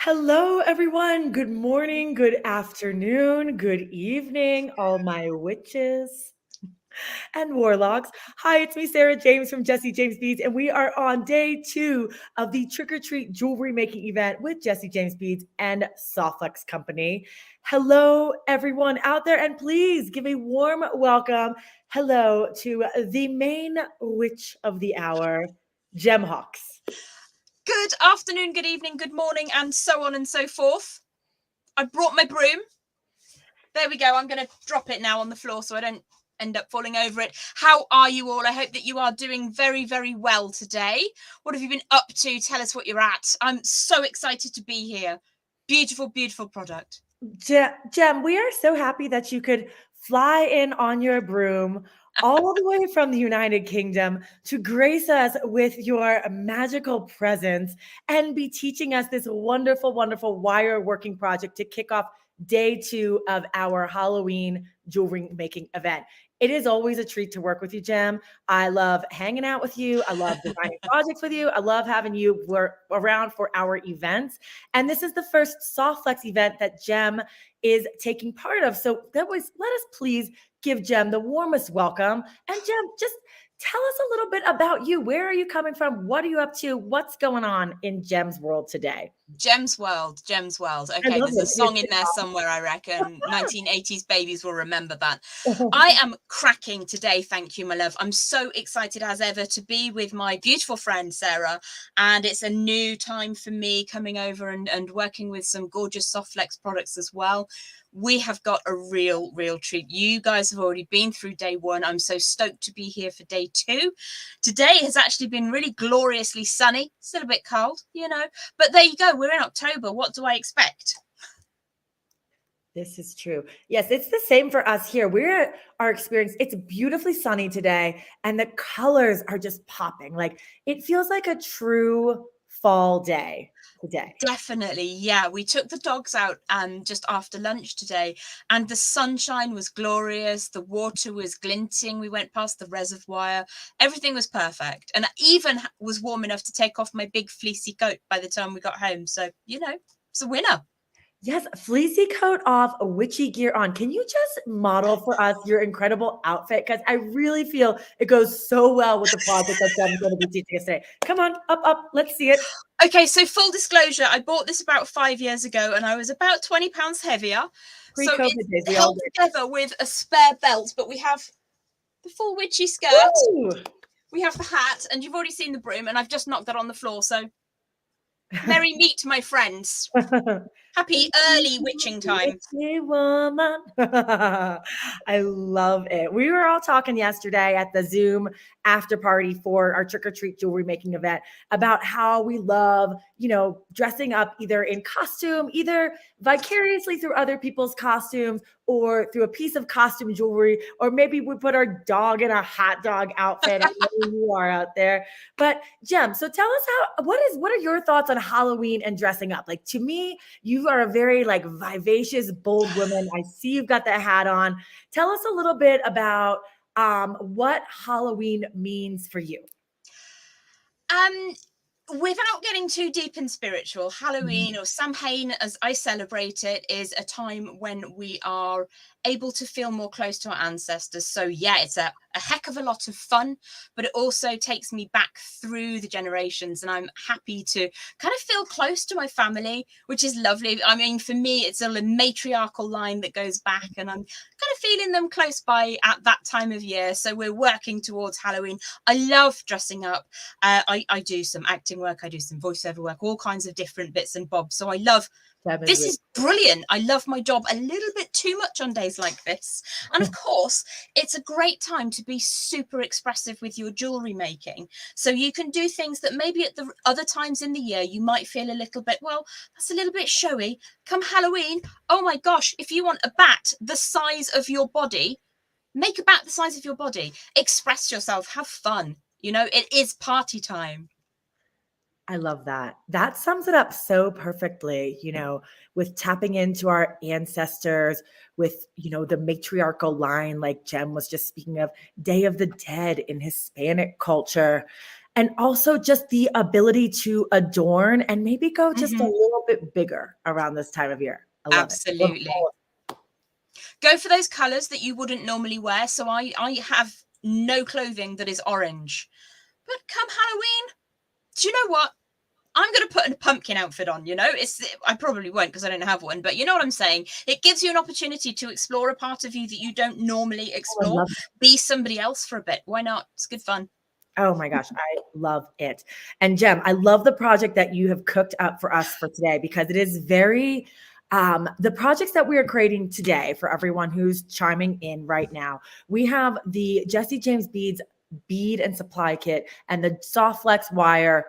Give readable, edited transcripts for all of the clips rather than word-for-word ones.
Hello, everyone. Good morning, good afternoon, good evening, all my witches and warlocks. Hi, it's me, Sarah James from Jesse James Beads, and we are on day 2 of the Trick or Treat jewelry making event with Jesse James Beads and Softlex Company. Hello, everyone out there, and please give a warm welcome. Hello to the main witch of the hour, Jem Hawks. Good afternoon, good evening, good morning, and so on and so forth. I brought my broom. There we go. I'm going to drop it now on the floor so I don't end up falling over it. How are you all? I hope that you are doing very, very well today. What have you been up to? Tell us what you're at. I'm so excited to be here. Beautiful, beautiful product. Jem, we are so happy that you could fly in on your broom all the way from the United Kingdom to grace us with your magical presence and be teaching us this wonderful, wonderful wire working project to kick off day 2 of our Halloween jewelry making event. It is always a treat to work with you, Jem. I love hanging out with you. I love designing projects with you. I love having you around for our events. And this is the first Softflex event that Jem is taking part of. So let us please give Jem the warmest welcome. And Jem, just tell us a little bit about you. Where are you coming from? What are you up to? What's going on in Jem's world today? Gem's World, Gem's World. I Okay, love there's a song in it. there somewhere, I reckon. 1980s babies will remember that. I am cracking today, thank you, my love. I'm so excited as ever to be with my beautiful friend, Sarah. And it's a new time for me coming over and working with some gorgeous Softflex products as well. We have got a real treat. You guys have already been through day 1. I'm so stoked to be here for day 2. Today has actually been really gloriously sunny. Still a bit cold, but there you go. We're in October. What do I expect? This is true. Yes, it's the same for us here. We're our experience. It's beautifully sunny today, and the colors are just popping. Like it feels like a true fall day today. Definitely. Yeah. We took the dogs out just after lunch today, and the sunshine was glorious. The water was glinting. We went past the reservoir. Everything was perfect. And I even was warm enough to take off my big fleecy coat by the time we got home. So, it's a winner. Yes, fleecy coat off, a witchy gear on. Can you just model for us your incredible outfit? Because I really feel it goes so well with the project that I'm going to be teaching us today. Come on, up, let's see it. Okay, so full disclosure, I bought this about 5 years ago and I was about 20 pounds heavier. So it's held together with a spare belt, but we have the full witchy skirt. Ooh. We have the hat, and you've already seen the broom, and I've just knocked that on the floor. So merry meet, my friends. Happy early witching time. Woman. I love it. We were all talking yesterday at the Zoom after party for our trick or treat jewelry making event about how we love, dressing up either in costume, either vicariously through other people's costumes or through a piece of costume jewelry, or maybe we put our dog in a hot dog outfit. I know you are out there. But Jem, so tell us what are your thoughts on Halloween and dressing up? Like to me, you are a very vivacious, bold woman. I see you've got that hat on. Tell us a little bit about what Halloween means for you. Without getting too deep and spiritual, Halloween or Samhain, as I celebrate it, is a time when we are able to feel more close to our ancestors. So yeah, it's a heck of a lot of fun, but it also takes me back through the generations, and I'm happy to kind of feel close to my family, which is lovely. I mean, for me, it's a matriarchal line that goes back, and I'm kind of feeling them close by at that time of year. So we're working towards Halloween. I love dressing up. I do some acting work, I do some voiceover work, all kinds of different bits and bobs. So I love this is brilliant. I love my job a little bit too much on days like this. And of course, it's a great time to be super expressive with your jewelry making. So you can do things that maybe at the other times in the year, you might feel a little bit, well, that's a little bit showy. Come Halloween, oh my gosh, if you want a bat the size of your body, make a bat the size of your body. Express yourself, have fun. It is party time. I love that. That sums it up so perfectly, with tapping into our ancestors, with, the matriarchal line, like Jem was just speaking of, Day of the Dead in Hispanic culture. and also just the ability to adorn and maybe go just a little bit bigger around this time of year. I love it. Absolutely. Go for those colors that you wouldn't normally wear. So I have no clothing that is orange, but come Halloween, do you know what? I'm going to put a pumpkin outfit on, you know. I probably won't because I don't have one, but you know what I'm saying? It gives you an opportunity to explore a part of you that you don't normally explore. Be somebody else for a bit. Why not? It's good fun. Oh my gosh, I love it. And Jem, I love the project that you have cooked up for us for today, because it is very the projects that we are creating today for everyone who's chiming in right now. We have the Jesse James Beads bead and supply kit and the Soft Flex wire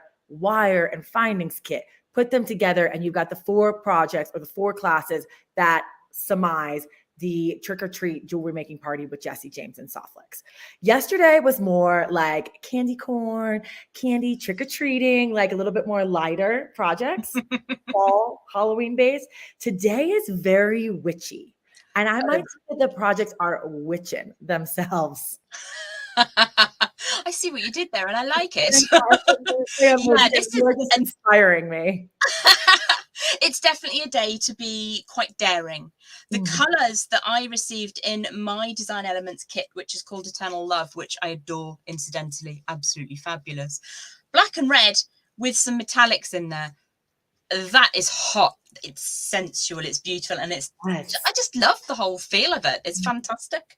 and findings kit. Put them together and you've got the 4 projects or the 4 classes that surmise the trick or treat jewelry making party with Jesse James and Soft Flex. Yesterday was more like candy corn, candy trick or treating, like a little bit more lighter projects, fall Halloween based. Today is very witchy. And I might say that the projects are witching themselves. I see what you did there, and I like it. You're just inspiring me. It's definitely a day to be quite daring. The colors that I received in my Design Elements kit, which is called Eternal Love, which I adore, incidentally, absolutely fabulous. Black and red with some metallics in there. That is hot. It's sensual. It's beautiful. And I just love the whole feel of it. It's fantastic.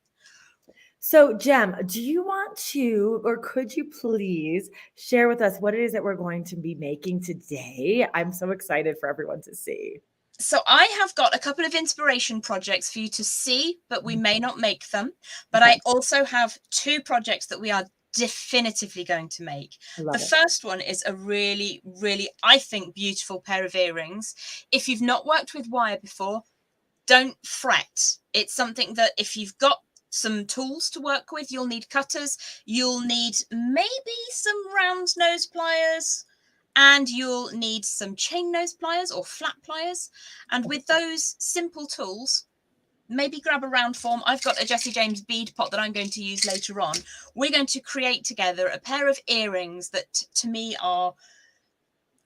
So, Jem, do you want to, or could you please share with us what it is that we're going to be making today? I'm so excited for everyone to see. So I have got a couple of inspiration projects for you to see, but we may not make them. But I also have 2 projects that we are definitively going to make. The first one is a really, really, I think, beautiful pair of earrings. If you've not worked with wire before, don't fret. It's something that if you've got some tools to work with, you'll need cutters, you'll need maybe some round nose pliers, and you'll need some chain nose pliers or flat pliers. And with those simple tools, maybe grab a round form. I've got a Jesse James bead pot that I'm going to use later on. We're going to create together a pair of earrings that to me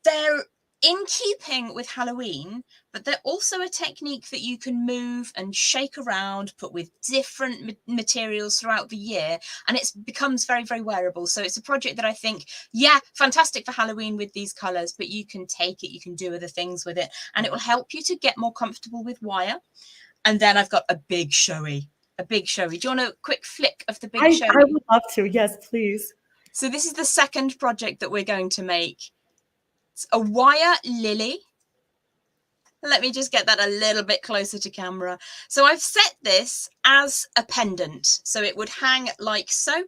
they're in keeping with Halloween, but they're also a technique that you can move and shake around, put with different materials throughout the year, and it becomes very, very wearable. So it's a project that I think, yeah, fantastic for Halloween with these colors, but you can take it, you can do other things with it, and it will help you to get more comfortable with wire. And then I've got a big showy. Do you want a quick flick of the big showy? I would love to. Yes, please. So this is the second project that we're going to make. It's a wire lily. Let me just get that a little bit closer to camera. So I've set this as a pendant. So it would hang like so.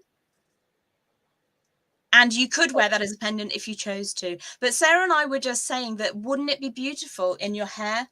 And you could wear that as a pendant if you chose to. But Sarah and I were just saying that wouldn't it be beautiful in your hair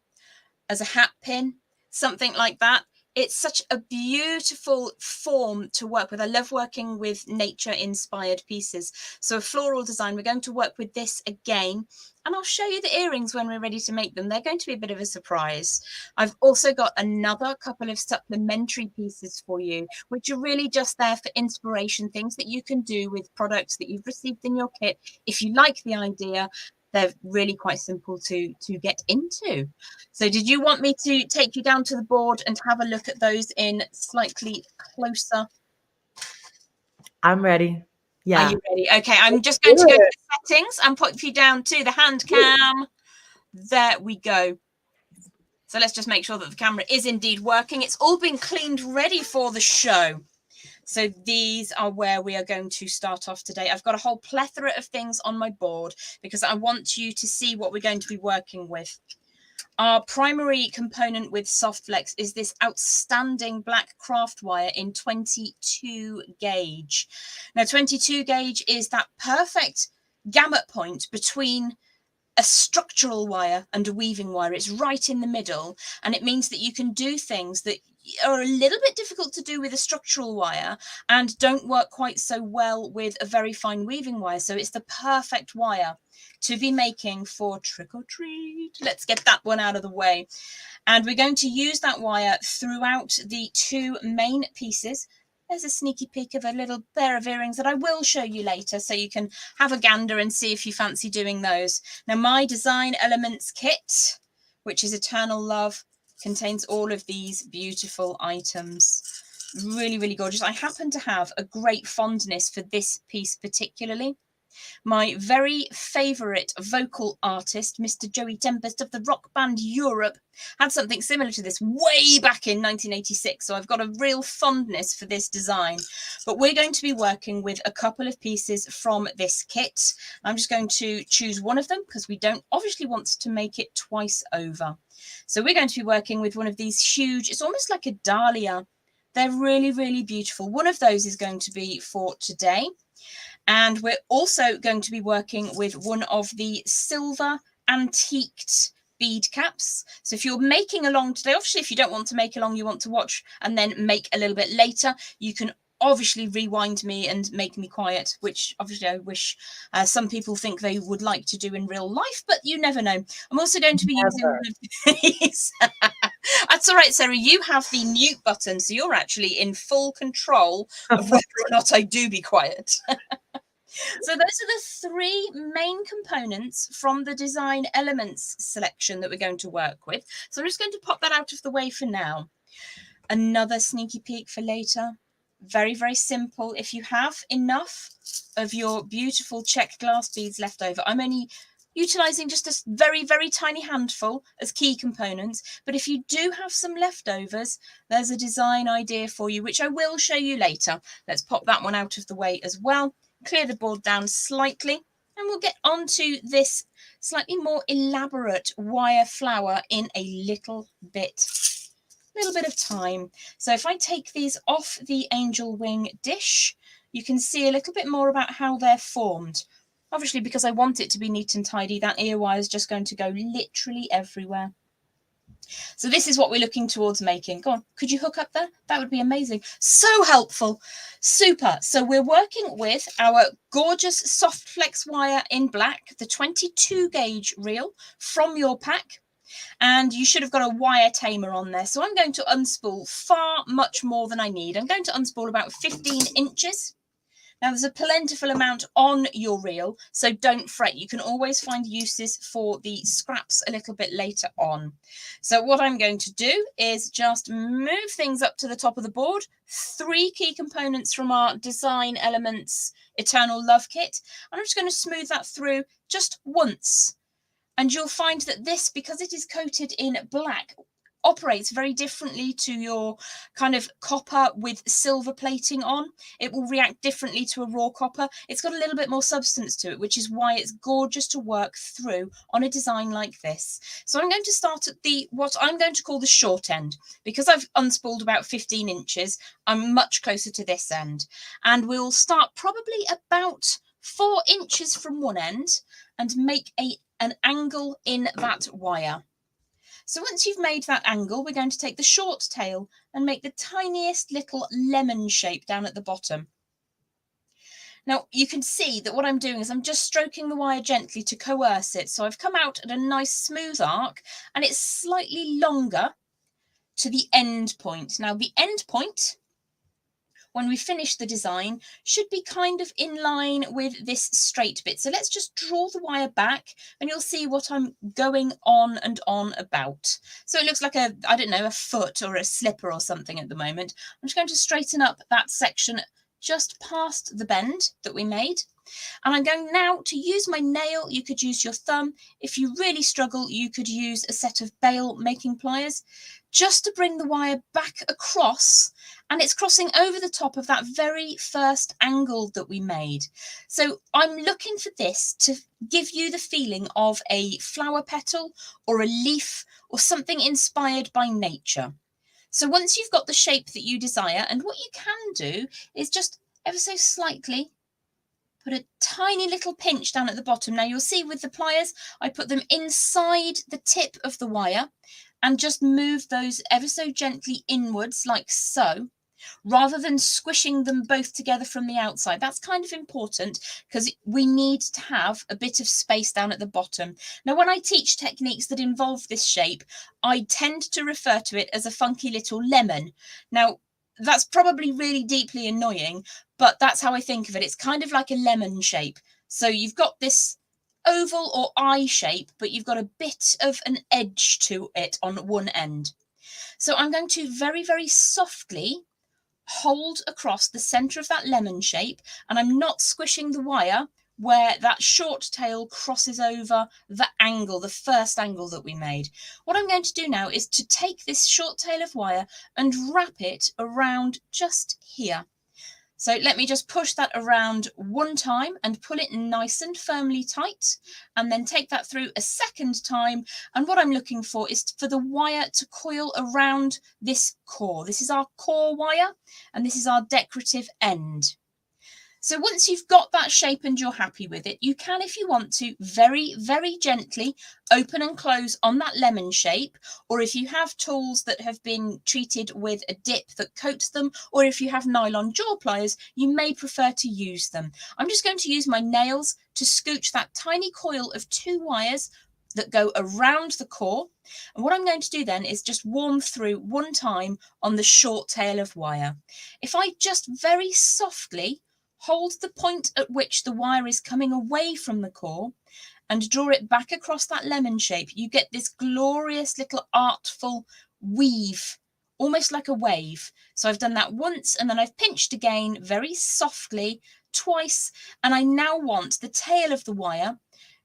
as a hat pin, something like that? It's such a beautiful form to work with. I love working with nature-inspired pieces. So a floral design, we're going to work with this again. And I'll show you the earrings when we're ready to make them. They're going to be a bit of a surprise. I've also got another couple of supplementary pieces for you, which are really just there for inspiration, things that you can do with products that you've received in your kit. If you like the idea, they're really quite simple to get into. So did you want me to take you down to the board and have a look at those in slightly closer? I'm ready. Yeah. Are you ready? Okay, I'm just going to go to the settings and put you down to the hand cam. There we go. So let's just make sure that the camera is indeed working. It's all been cleaned ready for the show. So these are where we are going to start off today. I've got a whole plethora of things on my board because I want you to see what we're going to be working with. Our primary component with Soft Flex is this outstanding black craft wire in 22 gauge. Now, 22 gauge is that perfect gamut point between a structural wire and a weaving wire. It's right in the middle, and it means that you can do things that are a little bit difficult to do with a structural wire and don't work quite so well with a very fine weaving wire. So it's the perfect wire to be making for trick or treat. Let's get that one out of the way. And we're going to use that wire throughout the 2 main pieces. There's a sneaky peek of a little pair of earrings that I will show you later, so you can have a gander and see if you fancy doing those. Now, my Design Elements kit, which is Eternal Love, contains all of these beautiful items. Really, really gorgeous. I happen to have a great fondness for this piece particularly. My very favourite vocal artist, Mr. Joey Tempest of the rock band Europe, had something similar to this way back in 1986. So I've got a real fondness for this design. But we're going to be working with a couple of pieces from this kit. I'm just going to choose one of them because we don't obviously want to make it twice over. So we're going to be working with one of these huge, it's almost like a dahlia. They're really, really beautiful. One of those is going to be for today. And we're also going to be working with one of the silver antiqued bead caps. So if you're making along today, obviously if you don't want to make along, you want to watch and then make a little bit later, you can obviously rewind me and make me quiet, which obviously I wish some people think they would like to do in real life, but you never know. I'm also going to be using one of these. That's all right, Sarah, you have the mute button, so you're actually in full control of whether or not I do be quiet. So those are the three main components from the Design Elements selection that we're going to work with. So I'm just going to pop that out of the way for now. Another sneaky peek for later. Very, very simple. If you have enough of your beautiful checked glass beads left over, I'm only utilising just a very, very tiny handful as key components. But if you do have some leftovers, there's a design idea for you, which I will show you later. Let's pop that one out of the way as well. Clear the board down slightly, and we'll get onto this slightly more elaborate wire flower in a little bit of time. So if I take these off the angel wing dish, you can see a little bit more about how they're formed. Obviously, because I want it to be neat and tidy, that ear wire is just going to go literally everywhere. So this is what we're looking towards making. Go on, could you hook up there? That would be amazing. So helpful. Super. So we're working with our gorgeous soft flex wire in black, the 22 gauge reel from your pack. And you should have got a wire tamer on there. So I'm going to unspool far much more than I need. I'm going to unspool about 15 inches. Now, there's a plentiful amount on your reel, so don't fret. You can always find uses for the scraps a little bit later on. So what I'm going to do is just move things up to the top of the board. Three key components from our Design Elements Eternal Love kit. And I'm just going to smooth that through just once. And you'll find that this, because it is coated in black, operates very differently to your kind of copper with silver plating on. It will react differently to a raw copper. It's got a little bit more substance to it, which is why it's gorgeous to work through on a design like this. So I'm going to start at the what I'm going to call the short end. Because I've unspooled about 15 inches, I'm much closer to this end. And we'll start probably about 4 inches from one end and make an angle in that wire. So once you've made that angle, we're going to take the short tail and make the tiniest little lemon shape down at the bottom. Now, you can see that what I'm doing is I'm just stroking the wire gently to coerce it. So I've come out at a nice smooth arc, and it's slightly longer to the end point. Now, the end point, when we finish the design, should be kind of in line with this straight bit. So let's just draw the wire back and you'll see what I'm going on and on about. So it looks like a, I don't know, a foot or a slipper or something at the moment. I'm just going to straighten up that section just past the bend that we made. And I'm going now to use my nail. You could use your thumb. If you really struggle, you could use a set of bail making pliers just to bring the wire back across, and it's crossing over the top of that very first angle that we made. So I'm looking for this to give you the feeling of a flower petal or a leaf or something inspired by nature. So once you've got the shape that you desire, and what you can do is just ever so slightly put a tiny little pinch down at the bottom. Now you'll see with the pliers, I put them inside the tip of the wire and just move those ever so gently inwards like so, rather than squishing them both together from the outside. That's kind of important because we need to have a bit of space down at the bottom. Now, when I teach techniques that involve this shape, I tend to refer to it as a funky little lemon. Now, that's probably really deeply annoying, but that's how I think of it. It's kind of like a lemon shape. So you've got this oval or eye shape, but you've got a bit of an edge to it on one end. So I'm going to very, very softly hold across the center of that lemon shape, and I'm not squishing the wire where that short tail crosses over the angle, the first angle that we made. What I'm going to do now is to take this short tail of wire and wrap it around just here. So let me just push that around one time and pull it nice and firmly tight, and then take that through a second time. And what I'm looking for is for the wire to coil around this core. This is our core wire, and this is our decorative end. So once you've got that shape and you're happy with it, you can, if you want to, very, very gently open and close on that lemon shape. Or if you have tools that have been treated with a dip that coats them, or if you have nylon jaw pliers, you may prefer to use them. I'm just going to use my nails to scooch that tiny coil of 2 wires that go around the core. And what I'm going to do then is just warm through one time on the short tail of wire. If I just very softly hold the point at which the wire is coming away from the core and draw it back across that lemon shape, you get this glorious little artful weave, almost like a wave. So I've done that once, and then I've pinched again very softly twice, and I now want the tail of the wire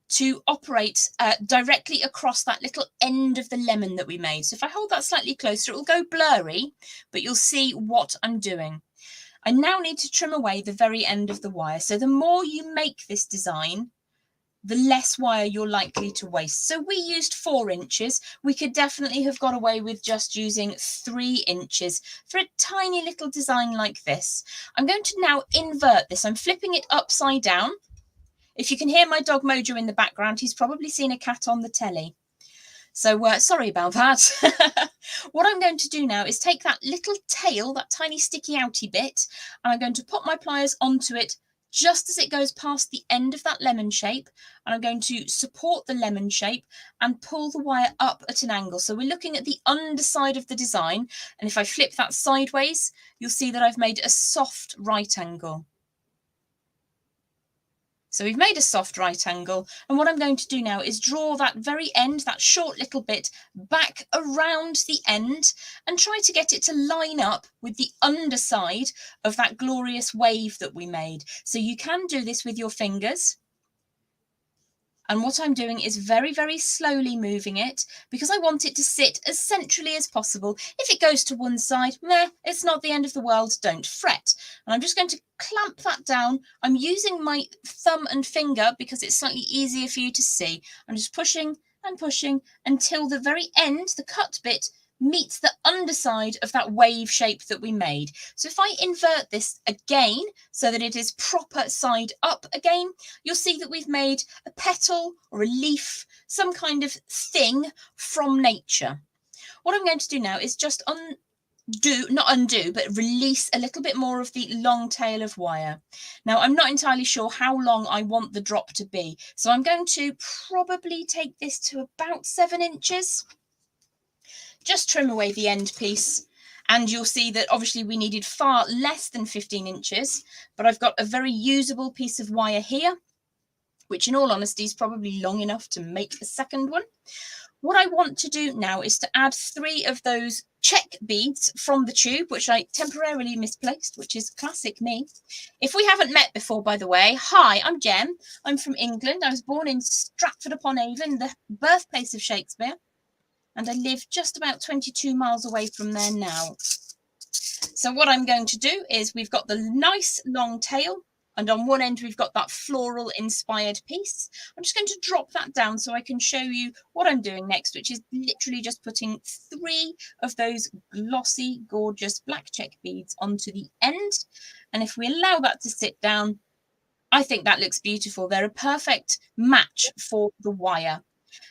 to operate directly across that little end of the lemon that we made. So if I hold that slightly closer, it will go blurry, but you'll see what I'm doing. I now need to trim away the very end of the wire. So the more you make this design, the less wire you're likely to waste. So we used 4 inches. We could definitely have got away with just using 3 inches for a tiny little design like this. I'm going to now invert this. I'm flipping it upside down. If you can hear my dog Mojo in the background, he's probably seen a cat on the telly. So sorry about that. What I'm going to do now is take that little tail, that tiny sticky outy bit, and I'm going to put my pliers onto it just as it goes past the end of that lemon shape. And I'm going to support the lemon shape and pull the wire up at an angle. So we're looking at the underside of the design. And if I flip that sideways, you'll see that I've made a soft right angle. So we've made a soft right angle, and what I'm going to do now is draw that very end, that short little bit, back around the end and try to get it to line up with the underside of that glorious wave that we made. So you can do this with your fingers. And what I'm doing is very, very slowly moving it because I want it to sit as centrally as possible. If it goes to one side, meh, it's not the end of the world, don't fret. And I'm just going to clamp that down. I'm using my thumb and finger because it's slightly easier for you to see. I'm just pushing and pushing until the very end, the cut bit, meets the underside of that wave shape that we made. So if I invert this again so that it is proper side up again, you'll see that we've made a petal or a leaf, some kind of thing from nature. What I'm going to do now is just not undo, but release a little bit more of the long tail of wire. Now, I'm not entirely sure how long I want the drop to be, so I'm going to probably take this to about 7 inches. Just trim away the end piece, and you'll see that obviously we needed far less than 15 inches, but I've got a very usable piece of wire here, which in all honesty is probably long enough to make the second one. What I want to do now is to add 3 of those check beads from the tube, which I temporarily misplaced, which is classic me. If we haven't met before, by the way, hi, I'm Jem. I'm from England. I was born in Stratford-upon-Avon, the birthplace of Shakespeare, and I live just about 22 miles away from there now. So what I'm going to do is we've got the nice long tail, and on one end we've got that floral inspired piece. I'm just going to drop that down so I can show you what I'm doing next, which is literally just putting 3 of those glossy, gorgeous black check beads onto the end. And if we allow that to sit down, I think that looks beautiful. They're a perfect match for the wire.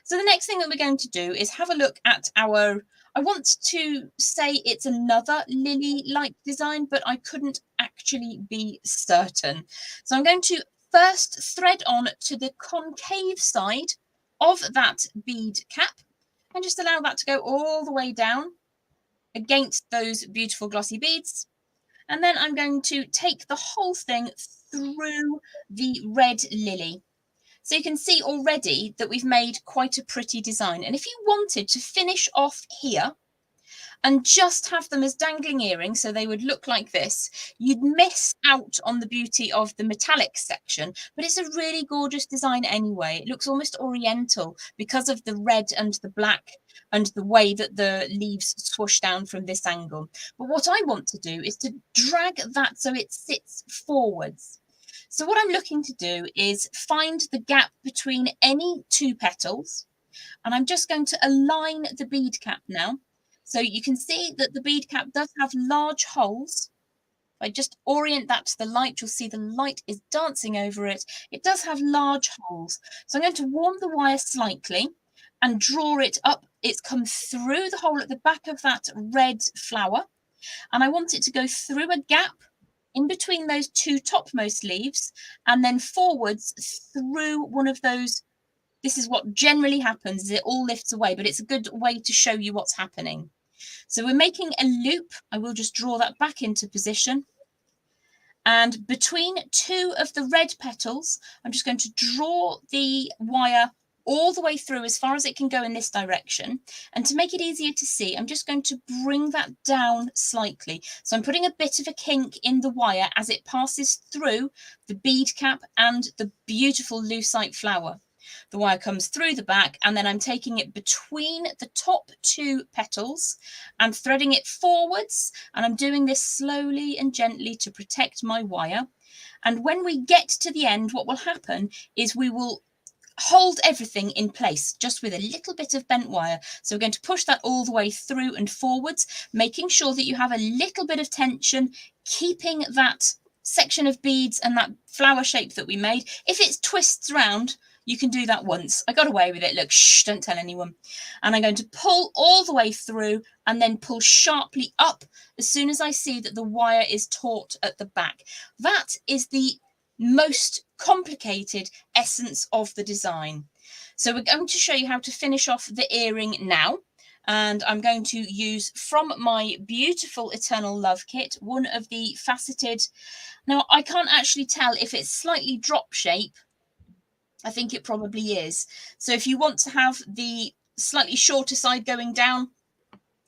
So the next thing that we're going to do is have a look at our, I want to say it's another lily-like design, but I couldn't actually be certain. So I'm going to first thread on to the concave side of that bead cap and just allow that to go all the way down against those beautiful glossy beads. And then I'm going to take the whole thing through the red lily. So you can see already that we've made quite a pretty design. And if you wanted to finish off here and just have them as dangling earrings, so they would look like this, you'd miss out on the beauty of the metallic section, but it's a really gorgeous design anyway. It looks almost oriental because of the red and the black and the way that the leaves swoosh down from this angle. But what I want to do is to drag that so it sits forwards. So what I'm looking to do is find the gap between any two petals, and I'm just going to align the bead cap now. So you can see that the bead cap does have large holes. If I just orient that to the light, you'll see the light is dancing over it. It does have large holes. So I'm going to warm the wire slightly and draw it up. It's come through the hole at the back of that red flower. And I want it to go through a gap in between those two topmost leaves and then forwards through one of those. This is what generally happens, is it all lifts away, but it's a good way to show you what's happening. So we're making a loop. I will just draw that back into position. And between two of the red petals, I'm just going to draw the wire all the way through as far as it can go in this direction. And to make it easier to see, I'm just going to bring that down slightly. So I'm putting a bit of a kink in the wire as it passes through the bead cap and the beautiful lucite flower. The wire comes through the back, and then I'm taking it between the top two petals and threading it forwards. And I'm doing this slowly and gently to protect my wire. And when we get to the end, what will happen is we will hold everything in place just with a little bit of bent wire. So we're going to push that all the way through and forwards, making sure that you have a little bit of tension, keeping that section of beads and that flower shape that we made. If it twists round, you can do that once. I got away with it. Look, shh, don't tell anyone. And I'm going to pull all the way through and then pull sharply up as soon as I see that the wire is taut at the back. That is the most complicated essence of the design. So we're going to show you how to finish off the earring now. And I'm going to use from my beautiful Eternal Love kit, one of the faceted. Now, I can't actually tell if it's slightly drop shape. I think it probably is. So if you want to have the slightly shorter side going down,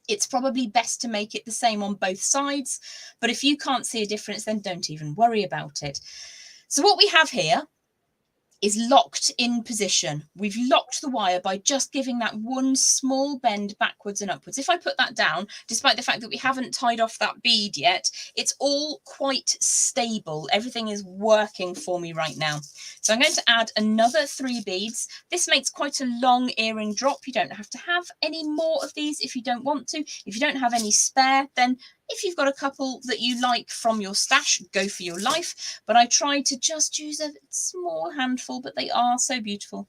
it's probably best to make it the same on both sides. But if you can't see a difference, then don't even worry about it. So what we have here is locked in position. We've locked the wire by just giving that one small bend backwards and upwards. If I put that down, despite the fact that we haven't tied off that bead yet, it's all quite stable. Everything is working for me right now. So I'm going to add another 3 beads. This makes quite a long earring drop. You don't have to have any more of these if you don't want to. If you don't have any spare, then if you've got a couple that you like from your stash, go for your life. But I try to just use a small handful, but they are so beautiful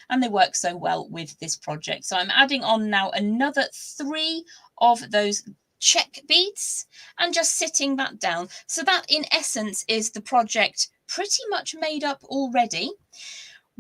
and they work so well with this project. So I'm adding on now another 3 of those check beads and just sitting that down. So that in essence is the project pretty much made up already.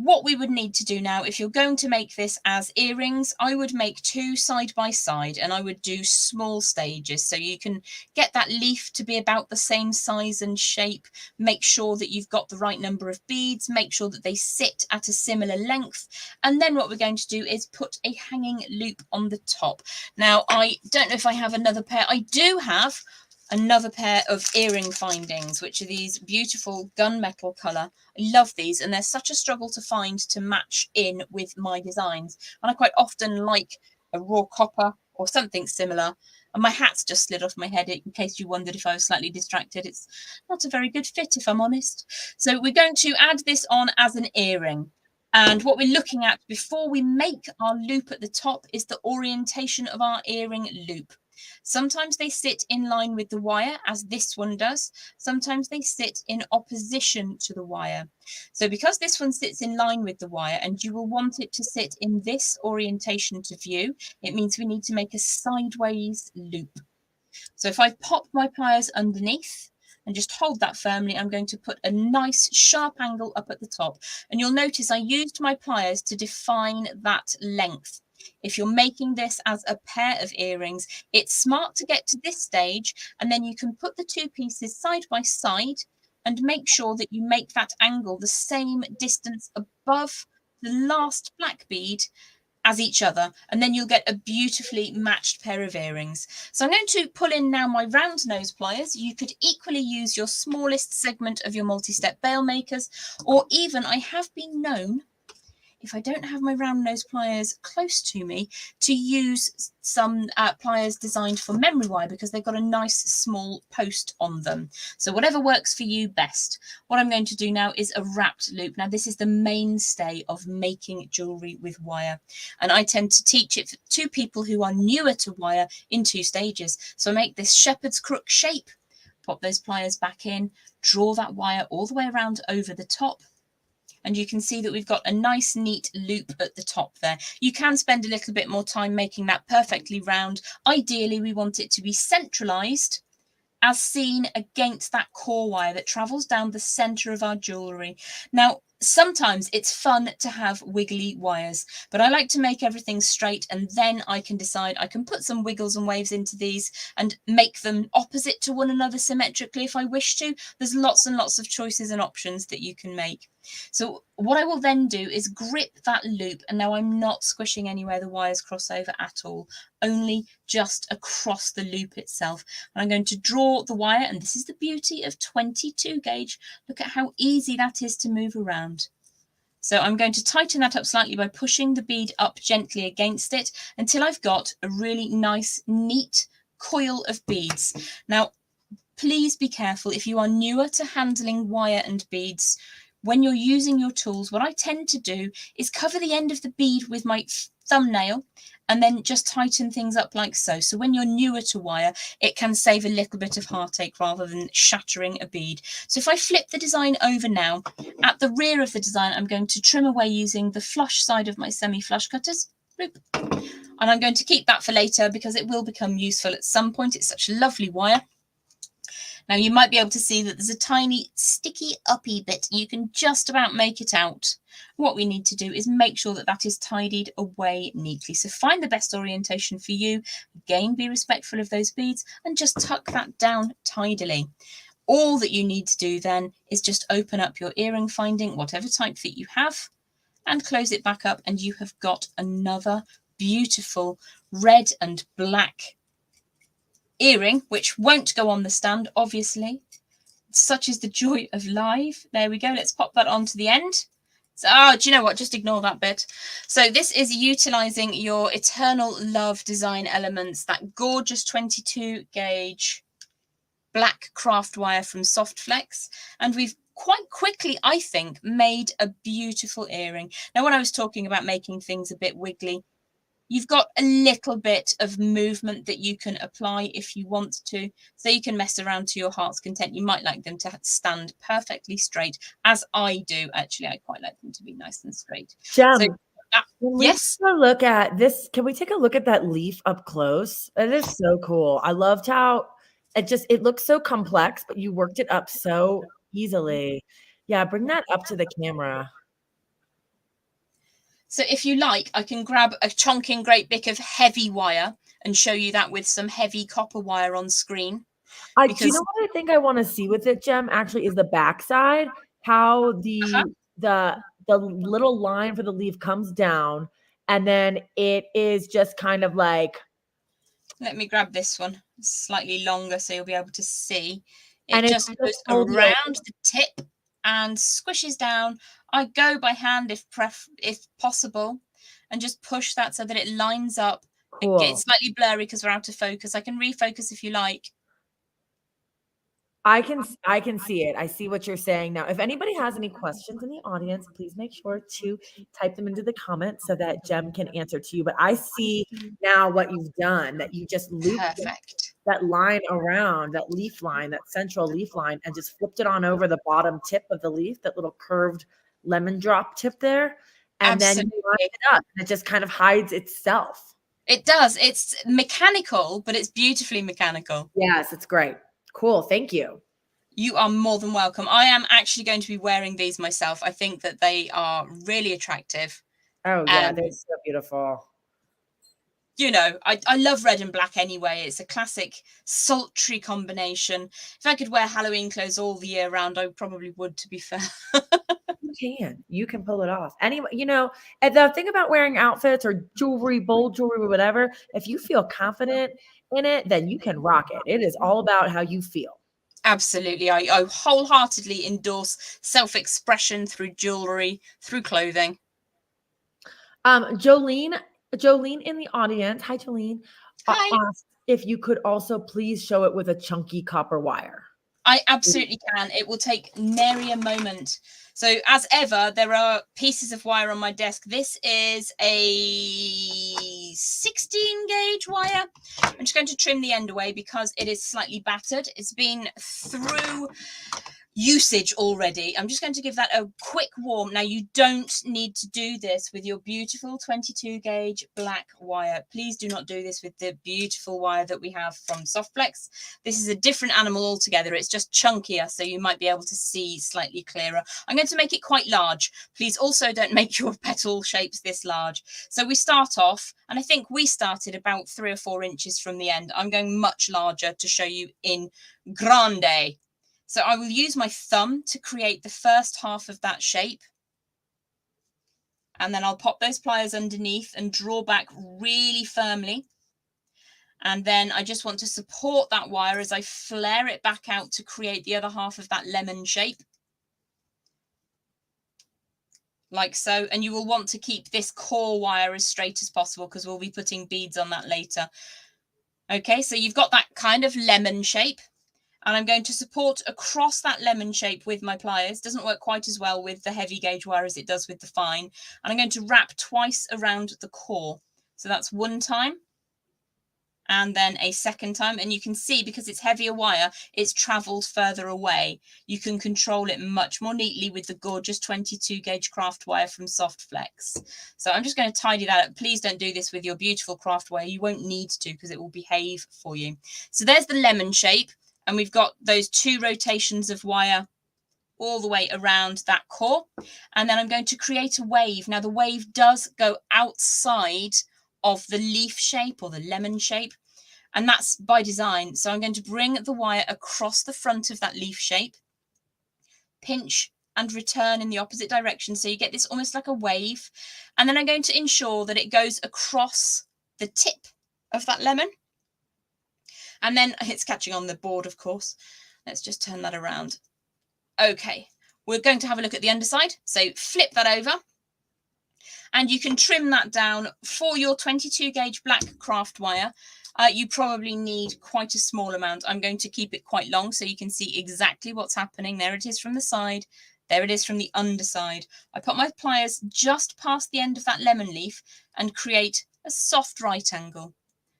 What we would need to do now, if you're going to make this as earrings, I would make 2 side by side and I would do small stages. So you can get that leaf to be about the same size and shape. Make sure that you've got the right number of beads. Make sure that they sit at a similar length. And then what we're going to do is put a hanging loop on the top. Now, I don't know if I have another pair. I do have another pair of earring findings, which are these beautiful gunmetal colour. I love these, and they're such a struggle to find to match in with my designs. And I quite often like a raw copper or something similar. And my hat's just slid off my head, in case you wondered if I was slightly distracted. It's not a very good fit, if I'm honest. So we're going to add this on as an earring. And what we're looking at before we make our loop at the top is the orientation of our earring loop. Sometimes they sit in line with the wire, as this one does. Sometimes they sit in opposition to the wire. So because this one sits in line with the wire and you will want it to sit in this orientation to view, it means we need to make a sideways loop. So if I pop my pliers underneath and just hold that firmly, I'm going to put a nice sharp angle up at the top. And you'll notice I used my pliers to define that length. If you're making this as a pair of earrings, it's smart to get to this stage, and then you can put the two pieces side by side and make sure that you make that angle the same distance above the last black bead as each other, and then you'll get a beautifully matched pair of earrings. So I'm going to pull in now my round nose pliers. You could equally use your smallest segment of your multi-step bail makers, or even I have been known, if I don't have my round nose pliers close to me, to use some pliers designed for memory wire, because they've got a nice small post on them. So whatever works for you best. What I'm going to do now is a wrapped loop. Now this is the mainstay of making jewellery with wire, and I tend to teach it to people who are newer to wire in 2 stages. So I make this shepherd's crook shape, pop those pliers back in, draw that wire all the way around over the top, and you can see that we've got a nice neat loop at the top there. You can spend a little bit more time making that perfectly round. Ideally, we want it to be centralised, as seen against that core wire that travels down the centre of our jewellery. Now, sometimes it's fun to have wiggly wires, but I like to make everything straight, and then I can decide I can put some wiggles and waves into these and make them opposite to one another symmetrically if I wish to. There's lots and lots of choices and options that you can make. So what I will then do is grip that loop, and now I'm not squishing anywhere the wires cross over at all, only just across the loop itself. And I'm going to draw the wire, and this is the beauty of 22 gauge. Look at how easy that is to move around. So I'm going to tighten that up slightly by pushing the bead up gently against it until I've got a really nice, neat coil of beads. Now, please be careful if you are newer to handling wire and beads. When you're using your tools, what I tend to do is cover the end of the bead with my thumbnail and then just tighten things up like so. So when you're newer to wire, it can save a little bit of heartache rather than shattering a bead. So if I flip the design over now, at the rear of the design, I'm going to trim away using the flush side of my semi-flush cutters. Bloop. And I'm going to keep that for later because it will become useful at some point. It's such a lovely wire. Now you might be able to see that there's a tiny sticky uppy bit. You can just about make it out. What we need to do is make sure that that is tidied away neatly. So find the best orientation for you. Again, be respectful of those beads and just tuck that down tidily. All that you need to do then is just open up your earring finding, whatever type that you have, and close it back up, and you have got another beautiful red and black earring, which won't go on the stand, obviously. Such is the joy of live. There we go. Let's pop that onto the end. So, do you know what? Just ignore that bit. So this is utilizing your Eternal Love design elements, that gorgeous 22 gauge black craft wire from Softflex. And we've quite quickly, I think, made a beautiful earring. Now, when I was talking about making things a bit wiggly, you've got a little bit of movement that you can apply if you want to, so you can mess around to your heart's content. You might like them to stand perfectly straight, as I do. Actually, I quite like them to be nice and straight. Jem, So, yes. Look at this. Can we take a look at that leaf up close? It is so cool. I loved how it looks so complex, but you worked it up so easily. Yeah, bring that up to the camera. So if you like, I can grab a chonking great bit of heavy wire and show you that with some heavy copper wire on screen. Do you know what I think I want to see with it, Jem, actually is the backside, how the little line for the leaf comes down, and then it is just kind of like. Let me grab this one. It's slightly longer so you'll be able to see. It And just goes around the tip and squishes down. I go by hand if possible, and just push that so that it lines up. Cool. It's slightly blurry because we're out of focus. I can refocus if you like. I can see it. I see what you're saying now. If anybody has any questions in the audience, please make sure to type them into the comments so that Jem can answer to you. But I see now what you've done, that you just looped that line around, that leaf line, that central leaf line, and just flipped it on over the bottom tip of the leaf, that little curved lemon drop tip there. And then you line it up, and it just kind of hides itself. It does. It's mechanical, but it's beautifully mechanical. Yes, it's great. Cool. Thank you. You are more than welcome. I am actually going to be wearing these myself. I think that they are really attractive. Oh, yeah. They're so beautiful. you know, I love red and black anyway. It's a classic sultry combination. If I could wear Halloween clothes all the year round, I probably would, to be fair. You can pull it off. Anyway, you know, and the thing about wearing outfits or jewelry, bold jewelry, whatever, if you feel confident in it, then you can rock it. It is all about how you feel. Absolutely. I wholeheartedly endorse self-expression through jewelry, through clothing. Jolene in the audience, hi Jolene, Hi. asked if you could also please show it with a chunky copper wire. I absolutely can. It will take nary a moment. So as ever, there are pieces of wire on my desk. This is a 16 gauge wire. I'm just going to trim the end away because it is slightly battered. It's been through usage already. I'm just going to give that a quick warm. Now, you don't need to do this with your beautiful 22 gauge black wire. Please do not do this with the beautiful wire that we have from Softflex. This is a different animal altogether. It's just chunkier, so you might be able to see slightly clearer. I'm going to make it quite large. Please also don't make your petal shapes this large. So we start off, and I think we started about 3 or 4 inches from the end. I'm going much larger to show you in grande. So I will use my thumb to create the first half of that shape. And then I'll pop those pliers underneath and draw back really firmly. And then I just want to support that wire as I flare it back out to create the other half of that lemon shape. Like so. And you will want to keep this core wire as straight as possible because we'll be putting beads on that later. Okay, so you've got that kind of lemon shape. And I'm going to support across that lemon shape with my pliers. Doesn't work quite as well with the heavy gauge wire as it does with the fine. And I'm going to wrap twice around the core. So that's one time and then a second time. And you can see, because it's heavier wire, it's traveled further away. You can control it much more neatly with the gorgeous 22 gauge craft wire from Softflex. So I'm just going to tidy that up. Please don't do this with your beautiful craft wire. You won't need to because it will behave for you. So there's the lemon shape. And we've got those 2 rotations of wire all the way around that core. And then I'm going to create a wave. Now, the wave does go outside of the leaf shape or the lemon shape. And that's by design. So I'm going to bring the wire across the front of that leaf shape, pinch and return in the opposite direction. So you get this almost like a wave. And then I'm going to ensure that it goes across the tip of that lemon. And then it's catching on the board, of course. Let's just turn that around. Okay, we're going to have a look at the underside. So flip that over. And you can trim that down for your 22 gauge black craft wire. You probably need quite a small amount. I'm going to keep it quite long so you can see exactly what's happening. There it is from the side. There it is from the underside. I put my pliers just past the end of that lemon leaf and create a soft right angle,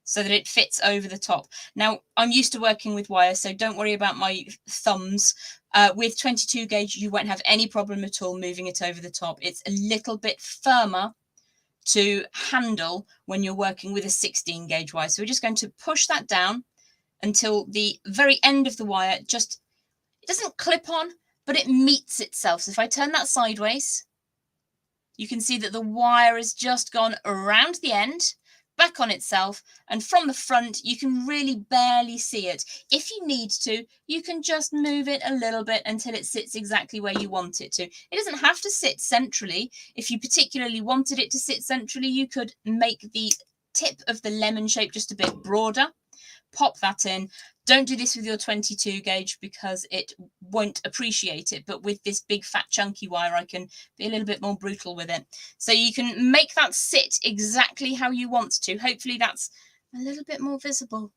so that it fits over the top. Now, I'm used to working with wire, so don't worry about my thumbs. With 22 gauge, you won't have any problem at all moving it over the top. It's a little bit firmer to handle when you're working with a 16 gauge wire. So we're just going to push that down until the very end of the wire it doesn't clip on, but it meets itself. So if I turn that sideways, you can see that the wire has just gone around the end, back on itself, and from the front you can really barely see it. If you need to, you can just move it a little bit until it sits exactly where you want it to. It doesn't have to sit centrally. If you particularly wanted it to sit centrally, you could make the tip of the lemon shape just a bit broader, pop that in. Don't do this with your 22 gauge because it won't appreciate it. But with this big fat chunky wire, I can be a little bit more brutal with it. So you can make that sit exactly how you want to. Hopefully that's a little bit more visible.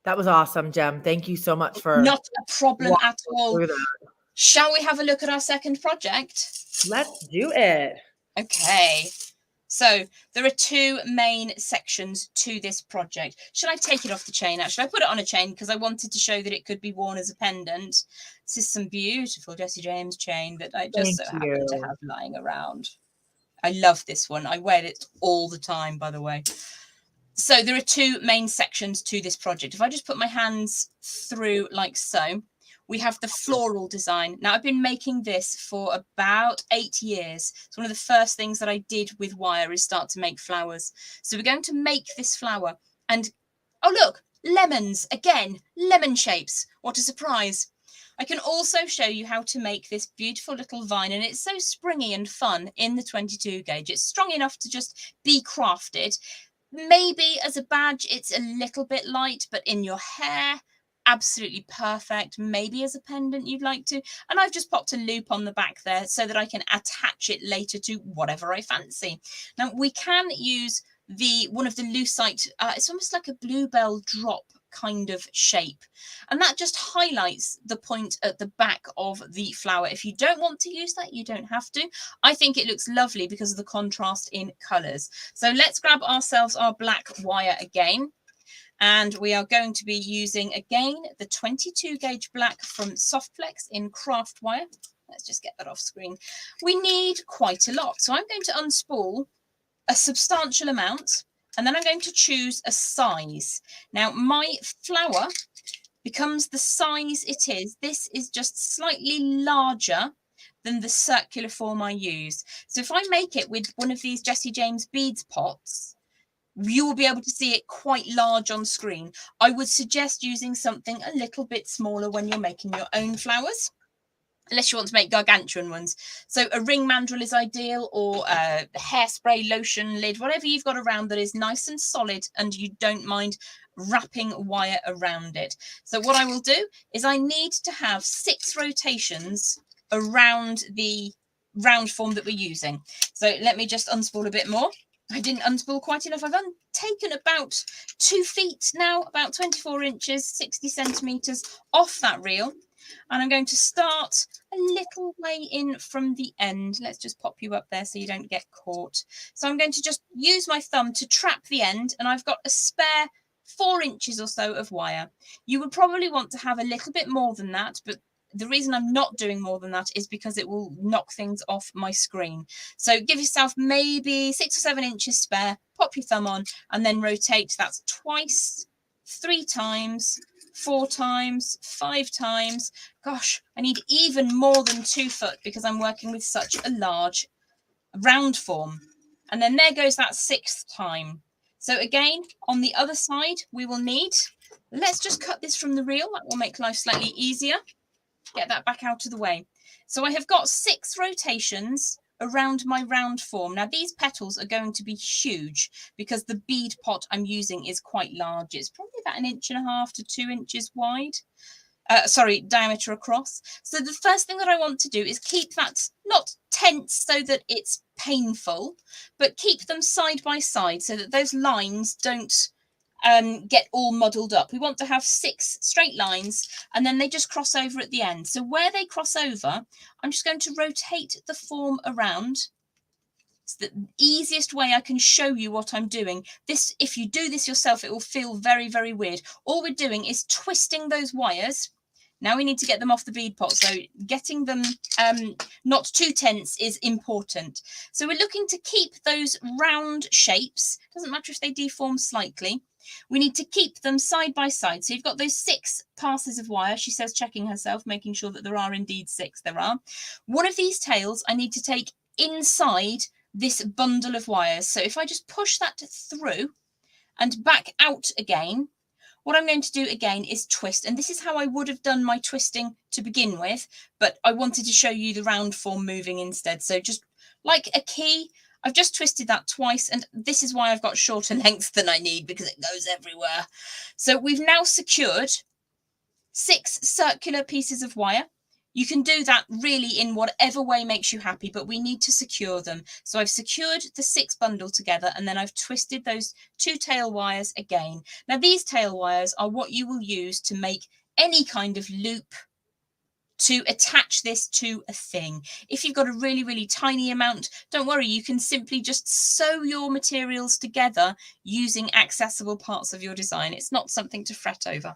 That was awesome, Jem. Thank you so much for not a problem at all. Through that. Shall we have a look at our second project? Let's do it. Okay. So there are 2 main sections to this project. Should I take it off the chain? Actually, I put it on a chain because I wanted to show that it could be worn as a pendant. This is some beautiful Jessie James chain that I just happen to have lying around. I love this one. I wear it all the time, by the way. So there are 2 main sections to this project. If I just put my hands through like so, we have the floral design. Now, I've been making this for about 8 years. It's one of the first things that I did with wire is start to make flowers. So we're going to make this flower. And, oh, look, lemons. Again, lemon shapes. What a surprise. I can also show you how to make this beautiful little vine, and it's so springy and fun in the 22 gauge. It's strong enough to just be crafted. Maybe as a badge, it's a little bit light, but in your hair, absolutely perfect. Maybe as a pendant you'd like to. And I've just popped a loop on the back there so that I can attach it later to whatever I fancy. Now, we can use one of the lucite, it's almost like a bluebell drop kind of shape, and that just highlights the point at the back of the flower. If you don't want to use that, you don't have to. I think it looks lovely because of the contrast in colors. So let's grab ourselves our black wire again, and we are going to be using again the 22 gauge black from Softflex in craft wire. Let's just get that off screen. We need quite a lot, so I'm going to unspool a substantial amount, and then I'm going to choose a size. Now, my flower becomes the size it is. This is just slightly larger than the circular form I use. So if I make it with one of these Jessie James beads pots, you will be able to see it quite large on screen. I would suggest using something a little bit smaller when you're making your own flowers, unless you want to make gargantuan ones. So a ring mandrel is ideal, or a hairspray lotion lid, whatever you've got around that is nice and solid and you don't mind wrapping wire around it. So what I will do is I need to have 6 rotations around the round form that we're using. So let me just unspool a bit more. I didn't unspool quite enough. I've taken about 2 feet now, about 24 inches, 60 centimeters off that reel. And I'm going to start a little way in from the end. Let's just pop you up there so you don't get caught. So I'm going to just use my thumb to trap the end, and I've got a spare 4 inches or so of wire. You would probably want to have a little bit more than that, but the reason I'm not doing more than that is because it will knock things off my screen. So give yourself maybe 6 or 7 inches spare, pop your thumb on, and then rotate. That's twice, 3 times, 4 times, 5 times. Gosh, I need even more than 2 foot because I'm working with such a large round form. And then there goes that 6th time. So again, on the other side, we will need, let's just cut this from the reel. That will make life slightly easier. Get that back out of the way. So I have got 6 rotations around my round form. Now, these petals are going to be huge because the bead pot I'm using is quite large. It's probably about 1.5 to 2 inches wide. Diameter across. So the first thing that I want to do is keep that not tense so that it's painful, but keep them side by side so that those lines don't get all muddled up. We want to have 6 straight lines, and then they just cross over at the end. So where they cross over, I'm just going to rotate the form around. It's the easiest way I can show you what I'm doing. This, if you do this yourself, it will feel very, very weird. All we're doing is twisting those wires. Now we need to get them off the bead pot, so getting them not too tense is important. So we're looking to keep those round shapes. Doesn't matter if they deform slightly. We need to keep them side by side. So you've got those 6 passes of wire. She says, checking herself, making sure that there are indeed 6. There are. One of these tails I need to take inside this bundle of wires. So if I just push that through and back out again, what I'm going to do again is twist. And this is how I would have done my twisting to begin with, but I wanted to show you the round form moving instead. So just like a key, I've just twisted that twice, and this is why I've got shorter length than I need, because it goes everywhere. So we've now secured 6 circular pieces of wire. You can do that really in whatever way makes you happy, but we need to secure them. So I've secured the 6 bundle together, and then I've twisted those 2 tail wires again. Now, these tail wires are what you will use to make any kind of loop to attach this to a thing. If you've got a really, really tiny amount, don't worry, you can simply just sew your materials together using accessible parts of your design. It's not something to fret over.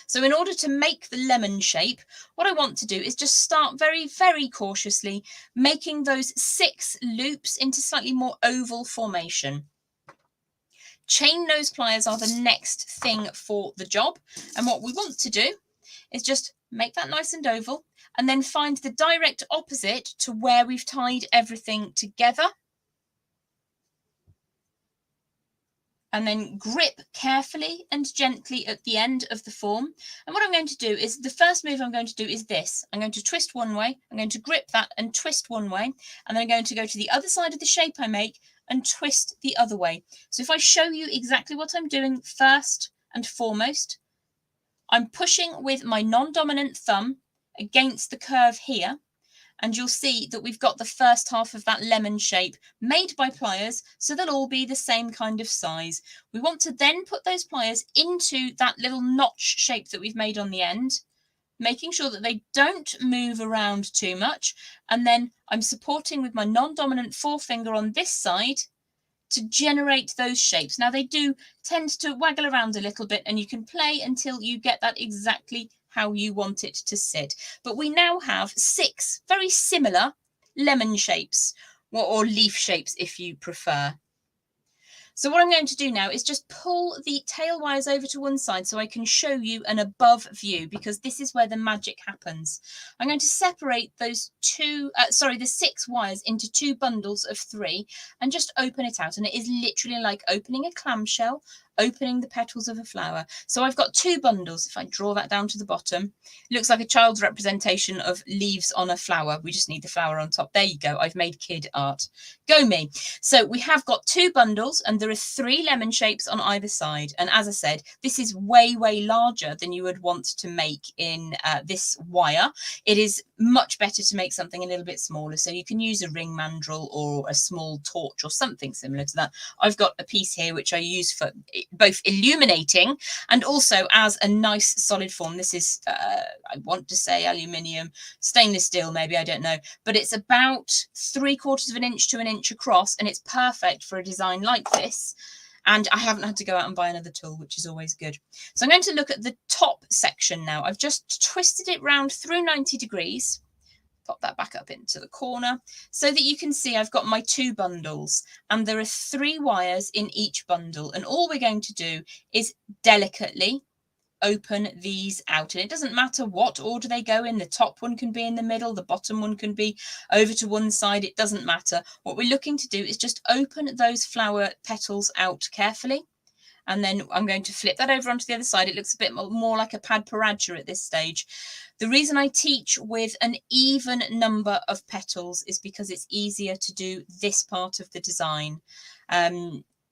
So in order to make the lemon shape, what I want to do is just start very, very cautiously making those 6 loops into slightly more oval formation. Chain nose pliers are the next thing for the job. And what we want to do is just make that nice and oval, and then find the direct opposite to where we've tied everything together. And then grip carefully and gently at the end of the form. And what I'm going to do is, the first move I'm going to do is this. I'm going to twist one way, I'm going to grip that and twist one way, and then I'm going to go to the other side of the shape I make and twist the other way. So if I show you exactly what I'm doing first and foremost, I'm pushing with my non-dominant thumb against the curve here, and you'll see that we've got the first half of that lemon shape made by pliers, so they'll all be the same kind of size. We want to then put those pliers into that little notch shape that we've made on the end, making sure that they don't move around too much. And then I'm supporting with my non-dominant forefinger on this side to generate those shapes. Now, they do tend to waggle around a little bit, and you can play until you get that exactly how you want it to sit. But we now have 6 very similar lemon shapes, or leaf shapes if you prefer. So what I'm going to do now is just pull the tail wires over to one side so I can show you an above view, because this is where the magic happens. I'm going to separate those the 6 wires into 2 bundles of 3 and just open it out. And it is literally like opening a clamshell, opening the petals of a flower. So I've got 2 bundles. If I draw that down to the bottom, it looks like a child's representation of leaves on a flower. We just need the flower on top. There you go. I've made kid art. Go me. So we have got 2 bundles, and there are 3 lemon shapes on either side. And as I said, this is way, way larger than you would want to make in this wire. It is much better to make something a little bit smaller. So you can use a ring mandrel or a small torch or something similar to that. I've got a piece here which I use for both illuminating and also as a nice solid form. This is, I want to say aluminium, stainless steel, maybe, I don't know, but it's about 3/4 of an inch to an inch across, and it's perfect for a design like this. And I haven't had to go out and buy another tool, which is always good. So I'm going to look at the top section now. I've just twisted it round through 90 degrees. Pop that back up into the corner so that you can see I've got my 2 bundles, and there are 3 wires in each bundle. And all we're going to do is delicately open these out, and it doesn't matter what order they go in. The top one can be in the middle, the bottom one can be over to one side. It doesn't matter. What we're looking to do is just open those flower petals out carefully. And then I'm going to flip that over onto the other side. It looks a bit more like a padparaja at this stage. The reason I teach with an even number of petals is because it's easier to do this part of the design.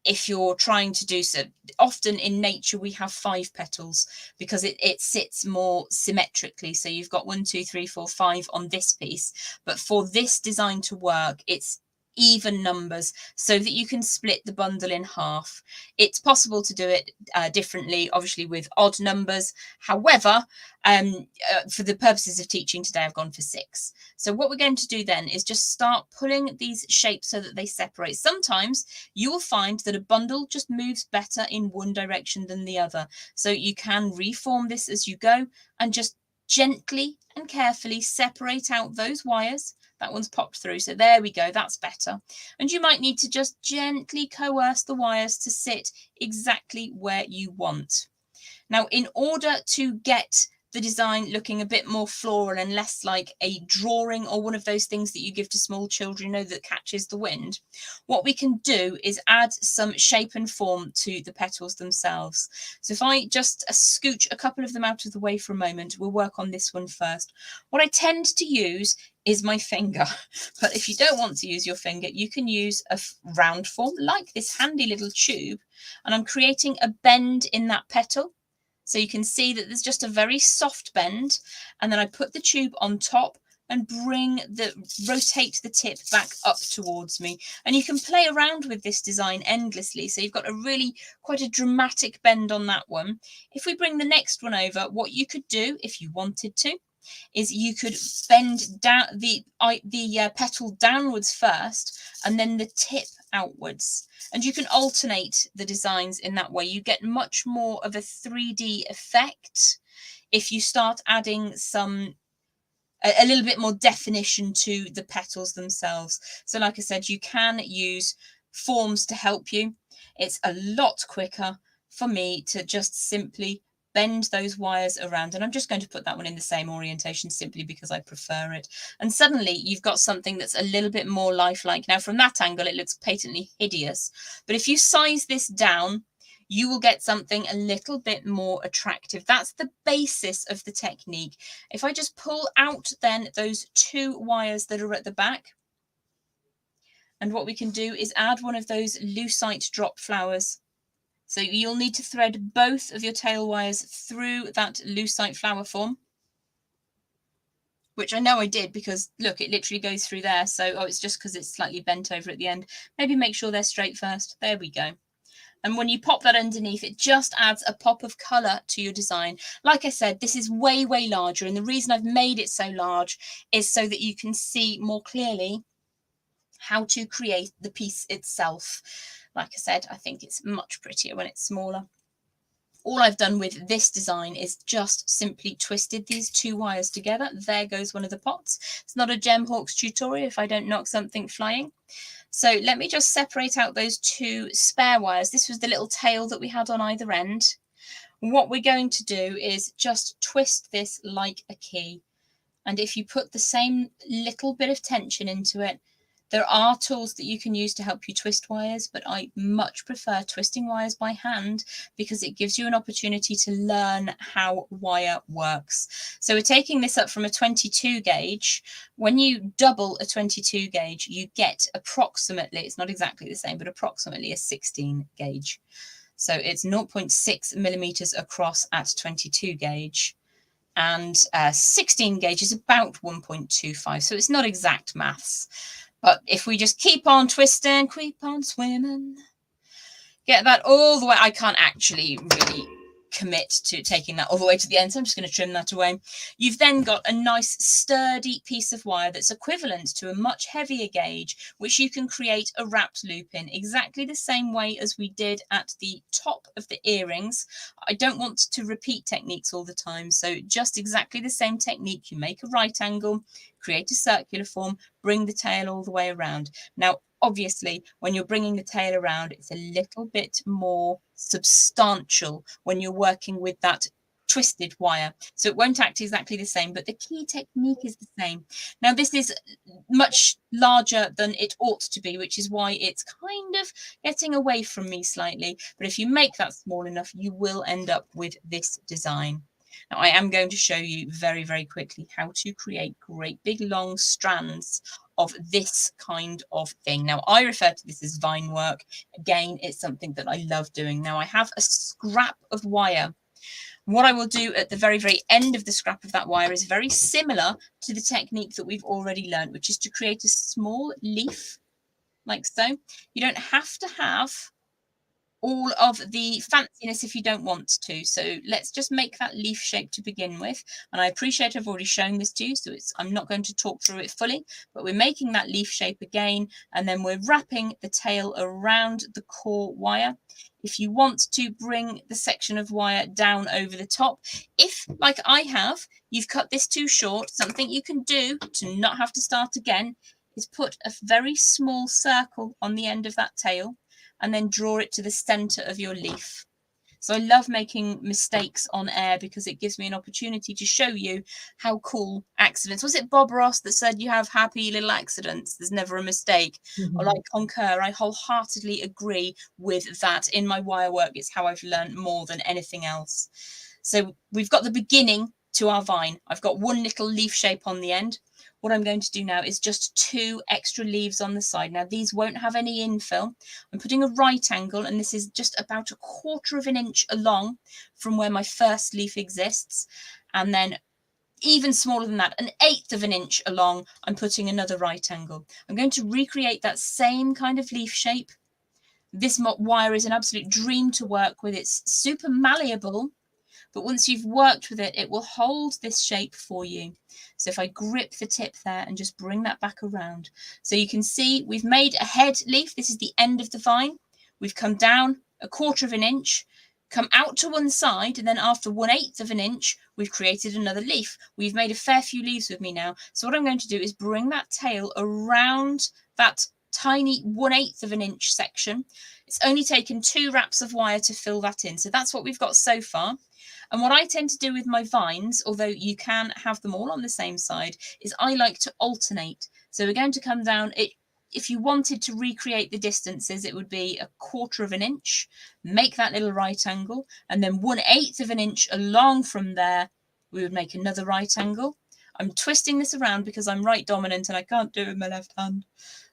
If you're trying to do so, often in nature we have 5 petals because it sits more symmetrically. So you've got 1, 2, 3, 4, 5 on this piece. But for this design to work, it's even numbers so that you can split the bundle in half. It's possible to do it differently, obviously with odd numbers. However, for the purposes of teaching today, I've gone for 6. So what we're going to do then is just start pulling these shapes so that they separate. Sometimes you will find that a bundle just moves better in one direction than the other. So you can reform this as you go and just gently and carefully separate out those wires. That one's popped through, so there we go, that's better. And you might need to just gently coerce the wires to sit exactly where you want. Now, in order to get the design looking a bit more floral and less like a drawing or one of those things that you give to small children, you know, that catches the wind, what we can do is add some shape and form to the petals themselves. So if I just scooch a couple of them out of the way for a moment, we'll work on this one first. What I tend to use is my finger, but if you don't want to use your finger, you can use a round form like this handy little tube, and I'm creating a bend in that petal. So you can see that there's just a very soft bend, and then I put the tube on top and rotate the tip back up towards me. And you can play around with this design endlessly. So you've got quite a dramatic bend on that one. If we bring the next one over, what you could do if you wanted to is you could bend down the petal downwards first and then the tip outwards, and you can alternate the designs in that way. You get much more of a 3D effect if you start adding a little bit more definition to the petals themselves. So like I said, you can use forms to help you. It's a lot quicker for me to just simply bend those wires around, and I'm just going to put that one in the same orientation simply because I prefer it. And suddenly you've got something that's a little bit more lifelike. Now from that angle, it looks patently hideous, but if you size this down, you will get something a little bit more attractive. That's the basis of the technique. If I just pull out then those 2 wires that are at the back, and what we can do is add one of those lucite drop flowers. So you'll need to thread both of your tail wires through that lucite flower form, which I know I did because look, it literally goes through there. So, oh, it's just because it's slightly bent over at the end. Maybe make sure they're straight first. There we go. And when you pop that underneath, it just adds a pop of colour to your design. Like I said, this is way, way larger. And the reason I've made it so large is so that you can see more clearly how to create the piece itself. Like I said, I think it's much prettier when it's smaller. All I've done with this design is just simply twisted these 2 wires together. There goes one of the pots. It's not a Jem Hawks tutorial if I don't knock something flying. So let me just separate out those 2 spare wires. This was the little tail that we had on either end. What we're going to do is just twist this like a key. And if you put the same little bit of tension into it, there are tools that you can use to help you twist wires, but I much prefer twisting wires by hand because it gives you an opportunity to learn how wire works. So we're taking this up from a 22 gauge. When you double a 22 gauge, you get approximately, it's not exactly the same, but approximately a 16 gauge. So it's 0.6 millimeters across at 22 gauge. And 16 gauge is about 1.25. So it's not exact maths. But if we just keep on twisting, keep on swimming, get that all the way. I can't actually really commit to taking that all the way to the end, so I'm just going to trim that away. You've then got a nice sturdy piece of wire that's equivalent to a much heavier gauge, which you can create a wrapped loop in exactly the same way as we did at the top of the earrings. I don't want to repeat techniques all the time, so just exactly the same technique. You make a right angle, create a circular form, bring the tail all the way around. Now, obviously, when you're bringing the tail around, it's a little bit more substantial when you're working with that twisted wire. So it won't act exactly the same, but the key technique is the same. Now, this is much larger than it ought to be, which is why it's kind of getting away from me slightly. But if you make that small enough, you will end up with this design. Now, I am going to show you very, very quickly how to create great big long strands of this kind of thing. Now, I refer to this as vine work. Again, it's something that I love doing. Now, I have a scrap of wire. What I will do at the very, very end of the scrap of that wire is very similar to the technique that we've already learned, which is to create a small leaf like so. You don't have to have all of the fanciness if you don't want to. So let's just make that leaf shape to begin with. And I appreciate I've already shown this to you, so I'm not going to talk through it fully, but we're making that leaf shape again, and then we're wrapping the tail around the core wire. If you want to bring the section of wire down over the top, if, like I have, you've cut this too short, something you can do to not have to start again is put a very small circle on the end of that tail and then draw it to the center of your leaf. So I love making mistakes on air because it gives me an opportunity to show you how cool accidents. Was it Bob Ross that said you have happy little accidents? There's never a mistake. Mm-hmm. Or I concur. I wholeheartedly agree with that. In my wire work, it's how I've learned more than anything else. So we've got the beginning to our vine. I've got one little leaf shape on the end. What I'm going to do now is just 2 extra leaves on the side. Now, these won't have any infill. I'm putting a right angle, and this is just about 1/4 of an inch along from where my first leaf exists. And then even smaller than that, 1/8 of an inch along, I'm putting another right angle. I'm going to recreate that same kind of leaf shape. This wire is an absolute dream to work with. It's super malleable, but once you've worked with it, it will hold this shape for you. So if I grip the tip there and just bring that back around. So you can see we've made a head leaf. This is the end of the vine. We've come down 1/4 of an inch, come out to one side, and then after 1/8 of an inch, we've created another leaf. We've made a fair few leaves with me now. So what I'm going to do is bring that tail around that tiny 1/8 of an inch section. It's only taken 2 wraps of wire to fill that in. So that's what we've got so far. And what I tend to do with my vines, although you can have them all on the same side, is I like to alternate. So we're going to come down it. If you wanted to recreate the distances, it would be 1/4 of an inch, make that little right angle, and then 1/8 of an inch along from there, we would make another right angle. I'm twisting this around because I'm right dominant and I can't do it with my left hand.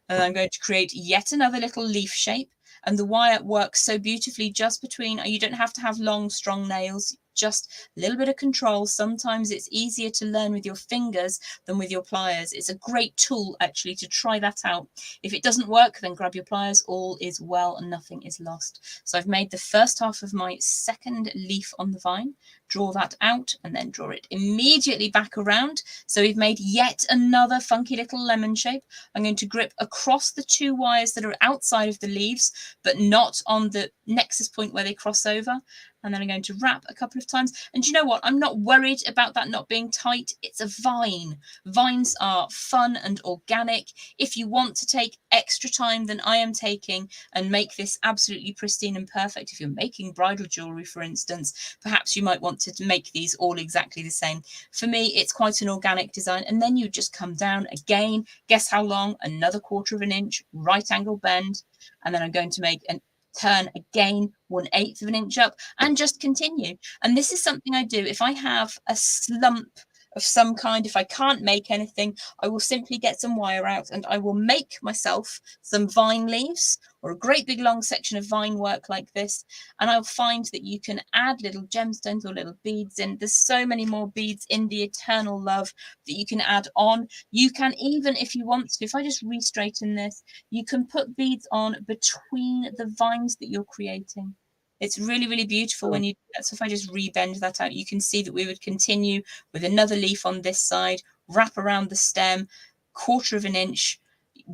And I'm going to create yet another little leaf shape. And the wire works so beautifully just between, you don't have to have long, strong nails, just a little bit of control. Sometimes it's easier to learn with your fingers than with your pliers. It's a great tool, actually, to try that out. If it doesn't work, then grab your pliers. All is well and nothing is lost. So I've made the first half of my second leaf on the vine. Draw that out and then draw it immediately back around. So we've made yet another funky little lemon shape. I'm going to grip across the 2 wires that are outside of the leaves, but not on the nexus point where they cross over. And then I'm going to wrap a couple of times. And you know what? I'm not worried about that not being tight. It's a vine. Vines are fun and organic. If you want to take extra time than I am taking and make this absolutely pristine and perfect, if you're making bridal jewelry, for instance, perhaps you might want to make these all exactly the same. For me, it's quite an organic design. And then you just come down again. Guess how long? Another 1/4 of an inch, right angle bend. And then I'm going to make an turn again 1/8 of an inch up and just continue. And this is something I do if I have a slump of some kind. If I can't make anything, I will simply get some wire out and I will make myself some vine leaves or a great big long section of vine work like this. And I'll find that you can add little gemstones or little beads in. There's so many more beads in the Eternal Love that you can add on. You can even, if you want to, if I just re-straighten this, you can put beads on between the vines that you're creating. It's really, really beautiful when you do that. So if I just rebend that out, you can see that we would continue with another leaf on this side, wrap around the stem, 1/4 of an inch.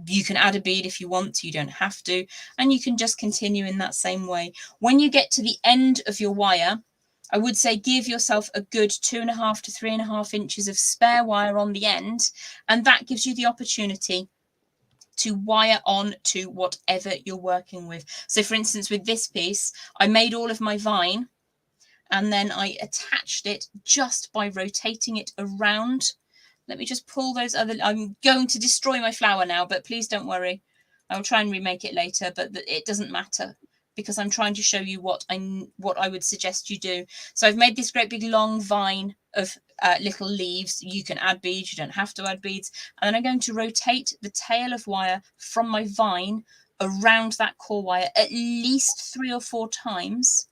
You can add a bead if you want to, you don't have to. And you can just continue in that same way. When you get to the end of your wire, I would say give yourself a good 2.5 to 3.5 inches of spare wire on the end. And that gives you the opportunity to wire on to whatever you're working with. So for instance, with this piece, I made all of my vine and then I attached it just by rotating it around. Let me just pull those other, I'm going to destroy my flower now, but please don't worry. I'll try and remake it later, but it doesn't matter because I'm trying to show you what I would suggest you do. So I've made this great big long vine of little leaves. You can add beads, you don't have to add beads. And then I'm going to rotate the tail of wire from my vine around that core wire at least 3 or 4 times.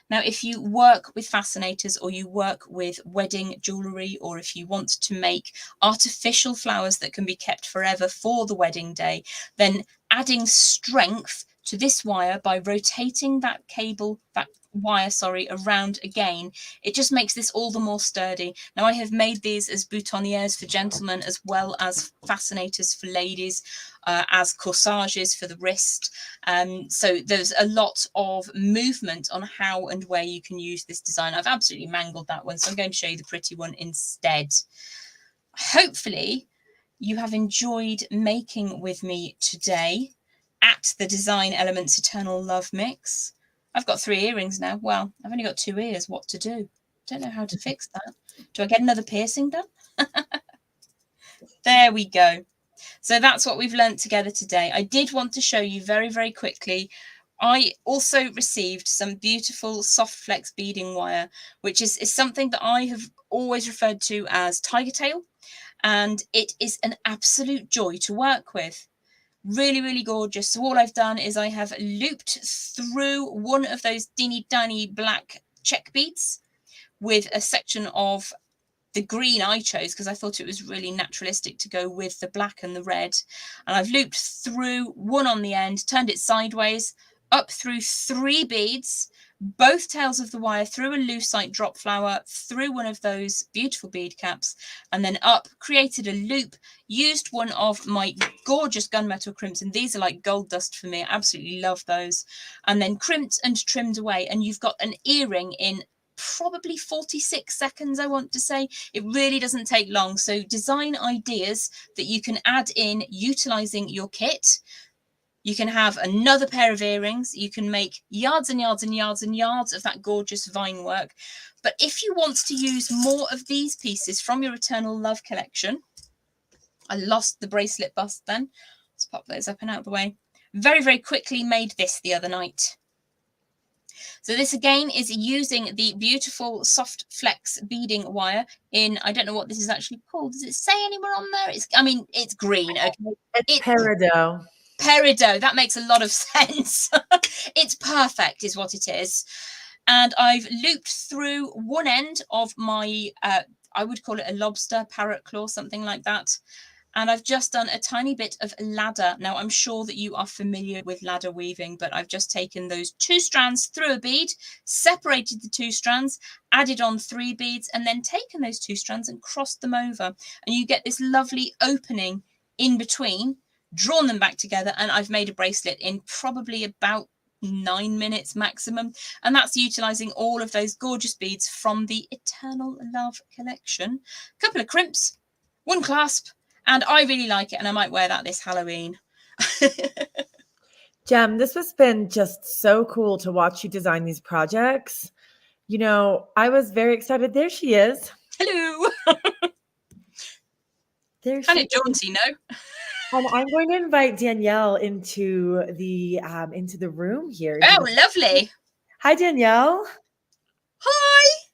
Now, if you work with fascinators or you work with wedding jewellery, or if you want to make artificial flowers that can be kept forever for the wedding day, then adding strength to this wire by rotating that wire around again, it just makes this all the more sturdy. Now, I have made these as boutonnieres for gentlemen as well as fascinators for ladies, as corsages for the wrist. So there's a lot of movement on how and where you can use this design. I've absolutely mangled that one, so I'm going to show you the pretty one instead. Hopefully you have enjoyed making with me today at the Design Elements Eternal Love Mix. I've got 3 earrings now. Well, I've only got 2 ears. What to do? Don't know how to fix that. Do I get another piercing done? There we go. So that's what we've learned together today. I did want to show you very, very quickly. I also received some beautiful soft flex beading wire, which is something that I have always referred to as tiger tail. And it is an absolute joy to work with. Really, really gorgeous. So all I've done is I have looped through one of those teeny tiny black check beads with a section of the green I chose because I thought it was really naturalistic to go with the black and the red. And I've looped through one on the end, turned it sideways, up through 3 beads, both tails of the wire through a lucite drop flower, through one of those beautiful bead caps, and then up, created a loop, used one of my gorgeous gunmetal crimson. These are like gold dust for me. I absolutely love those. And then crimped and trimmed away. And you've got an earring in probably 46 seconds, I want to say. It really doesn't take long. So design ideas that you can add in utilizing your kit. You can have another pair of earrings. You can make yards and yards and yards and yards of that gorgeous vine work. But if you want to use more of these pieces from your Eternal Love collection, I lost the bracelet bust then. Let's pop those up and out of the way. Very, very quickly made this the other night. So this again is using the beautiful soft flex beading wire in, I don't know what this is actually called. Does it say anywhere on there? It's green. Okay. It's peridot. Peridot. That makes a lot of sense. It's perfect is what it is. And I've looped through one end of my, I would call it a lobster parrot claw, something like that. And I've just done a tiny bit of ladder. Now, I'm sure that you are familiar with ladder weaving, but I've just taken those 2 strands through a bead, separated the 2 strands, added on 3 beads, and then taken those 2 strands and crossed them over. And you get this lovely opening in between, drawn them back together, and I've made a bracelet in probably about 9 minutes maximum. And that's utilizing all of those gorgeous beads from the Eternal Love collection. A couple of crimps, 1 clasp, and I really like it, and I might wear that this Halloween. Jem, this has been just so cool to watch you design these projects. You know, I was very excited. There she is. Hello. There Kind she of jaunty, no? And I'm going to invite Danielle into the room here. Oh, lovely. Hi, Danielle. Hi.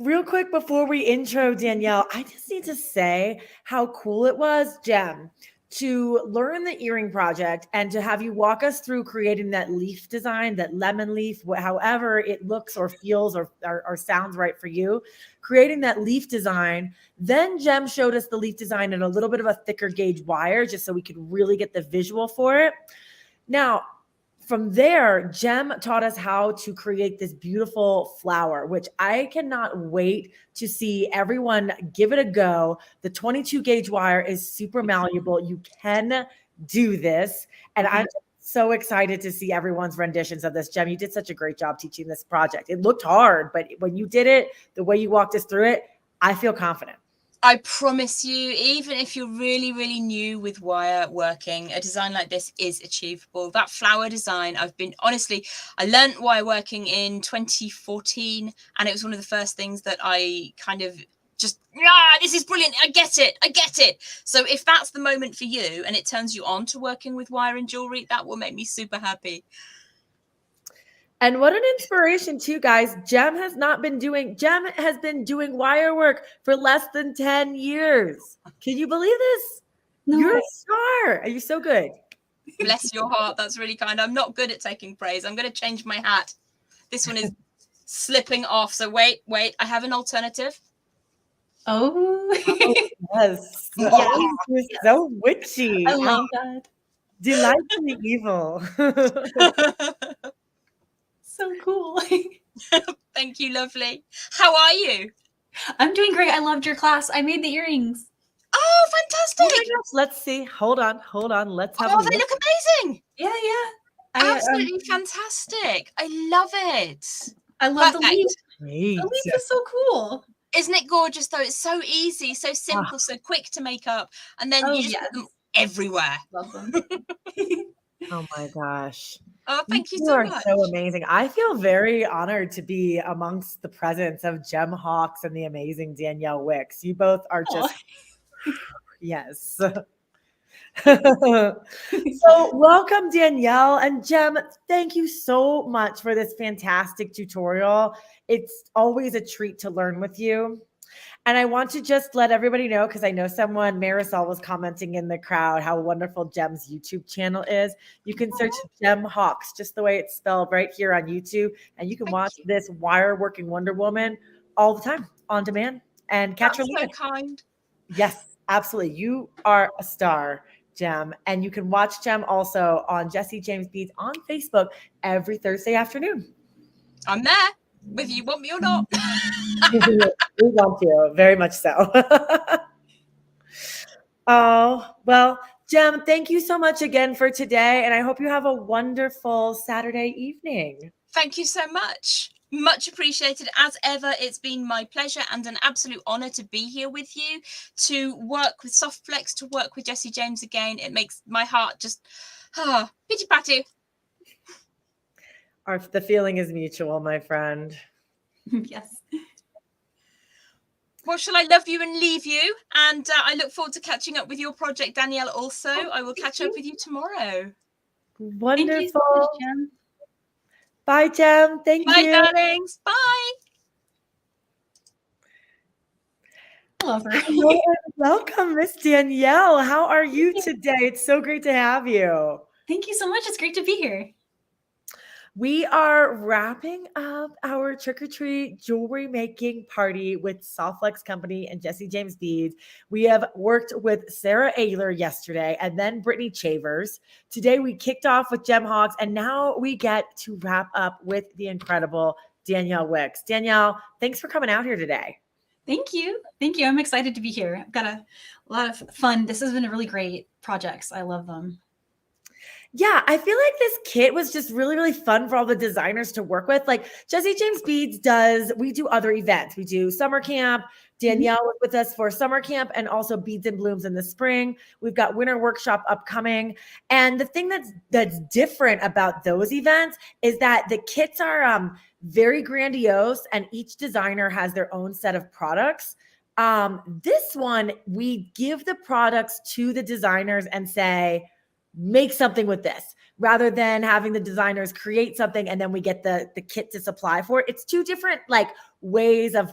Real quick before we intro Danielle, I just need to say how cool it was, Jem, to learn the earring project and to have you walk us through creating that leaf design, that lemon leaf, however it looks or feels or sounds right for you, creating that leaf design. Then Jem showed us the leaf design in a little bit of a thicker gauge wire, just so we could really get the visual for it. Now, from there, Jem taught us how to create this beautiful flower, which I cannot wait to see everyone give it a go. The 22 gauge wire is super malleable. You can do this. And I'm so excited to see everyone's renditions of this. Jem, you did such a great job teaching this project. It looked hard, but when you did it, the way you walked us through it, I feel confident. I promise you, even if you're really, really new with wire working, a design like this is achievable. That flower design, I learned wire working in 2014, and it was one of the first things that I kind of just, this is brilliant. I get it. So if that's the moment for you and it turns you on to working with wire and jewelry, that will make me super happy. And what an inspiration too, guys. Jem has been doing wire work for less than 10 years. Can you believe this? No. You're a star. Are you so good? Bless your heart. That's really kind. I'm not good at taking praise. I'm going to change my hat. This one is slipping off. So wait. I have an alternative. Oh, yes. You're so witchy. I love that. Delightfully evil. So cool. Thank you, lovely. How are you? I'm doing great. I loved your class. I made the earrings. Oh, fantastic. Oh my gosh, let's see. Hold on. Let's have a look. They look amazing. Yeah. Absolutely fantastic. I love it. I love the leaf. Great. The leaf is so cool. Isn't it gorgeous though? It's so easy, so simple, so quick to make up. And then you just put them everywhere. Love them. Oh my gosh. Oh, thank you so much. You are so amazing. I feel very honored to be amongst the presence of Jem Hawks and the amazing Danielle Wicks. You both are just, yes. So welcome, Danielle and Jem. Thank you so much for this fantastic tutorial. It's always a treat to learn with you. And I want to just let everybody know, because I know Marisol was commenting in the crowd, how wonderful Jem's YouTube channel is. You can search Jem Hawks, just the way it's spelled, right here on YouTube. And you can watch this wire working Wonder Woman all the time on demand and catch her. So kind. Yes, absolutely. You are a star, Jem. And you can watch Jem also on Jesse James Beads on Facebook every Thursday afternoon. I'm there, whether you want me or not. We want you, very much so. Oh, well, Jem, thank you so much again for today. And I hope you have a wonderful Saturday evening. Thank you so much. Much appreciated as ever. It's been my pleasure and an absolute honor to be here with you, to work with Softflex, to work with Jessie James again. It makes my heart just pitty patty. The feeling is mutual, my friend. Yes. Well, shall I love you and leave you? And I look forward to catching up with your project, Danielle, also. I will catch up with you tomorrow. Wonderful. Thank you so much, Jem. Bye, Jem. Thank Bye, you. darlings. Bye. I love her. Hello and welcome, Miss Danielle. How are you today? It's so great to have you. Thank you so much. It's great to be here. We are wrapping up our trick-or-treat jewelry making party with Softflex Company and Jessie James Beads. We have worked with Sarah Ayler yesterday and then Brittany Chavers. Today we kicked off with Jem Hawks, and now we get to wrap up with the incredible Danielle Wicks. Danielle, thanks for coming out here today. Thank you. Thank you. I'm excited to be here. I've got a lot of fun. This has been a really great projects. I love them. Yeah, I feel like this kit was just really, really fun for all the designers to work with. Like Jessie James Beads we do other events. We do summer camp. Danielle was with us for summer camp and also Beads and Blooms in the spring. We've got winter workshop upcoming. And the thing that's different about those events is that the kits are very grandiose and each designer has their own set of products. This one, we give the products to the designers and say, make something with this, rather than having the designers create something and then we get the kit to supply for it. It's two different like ways of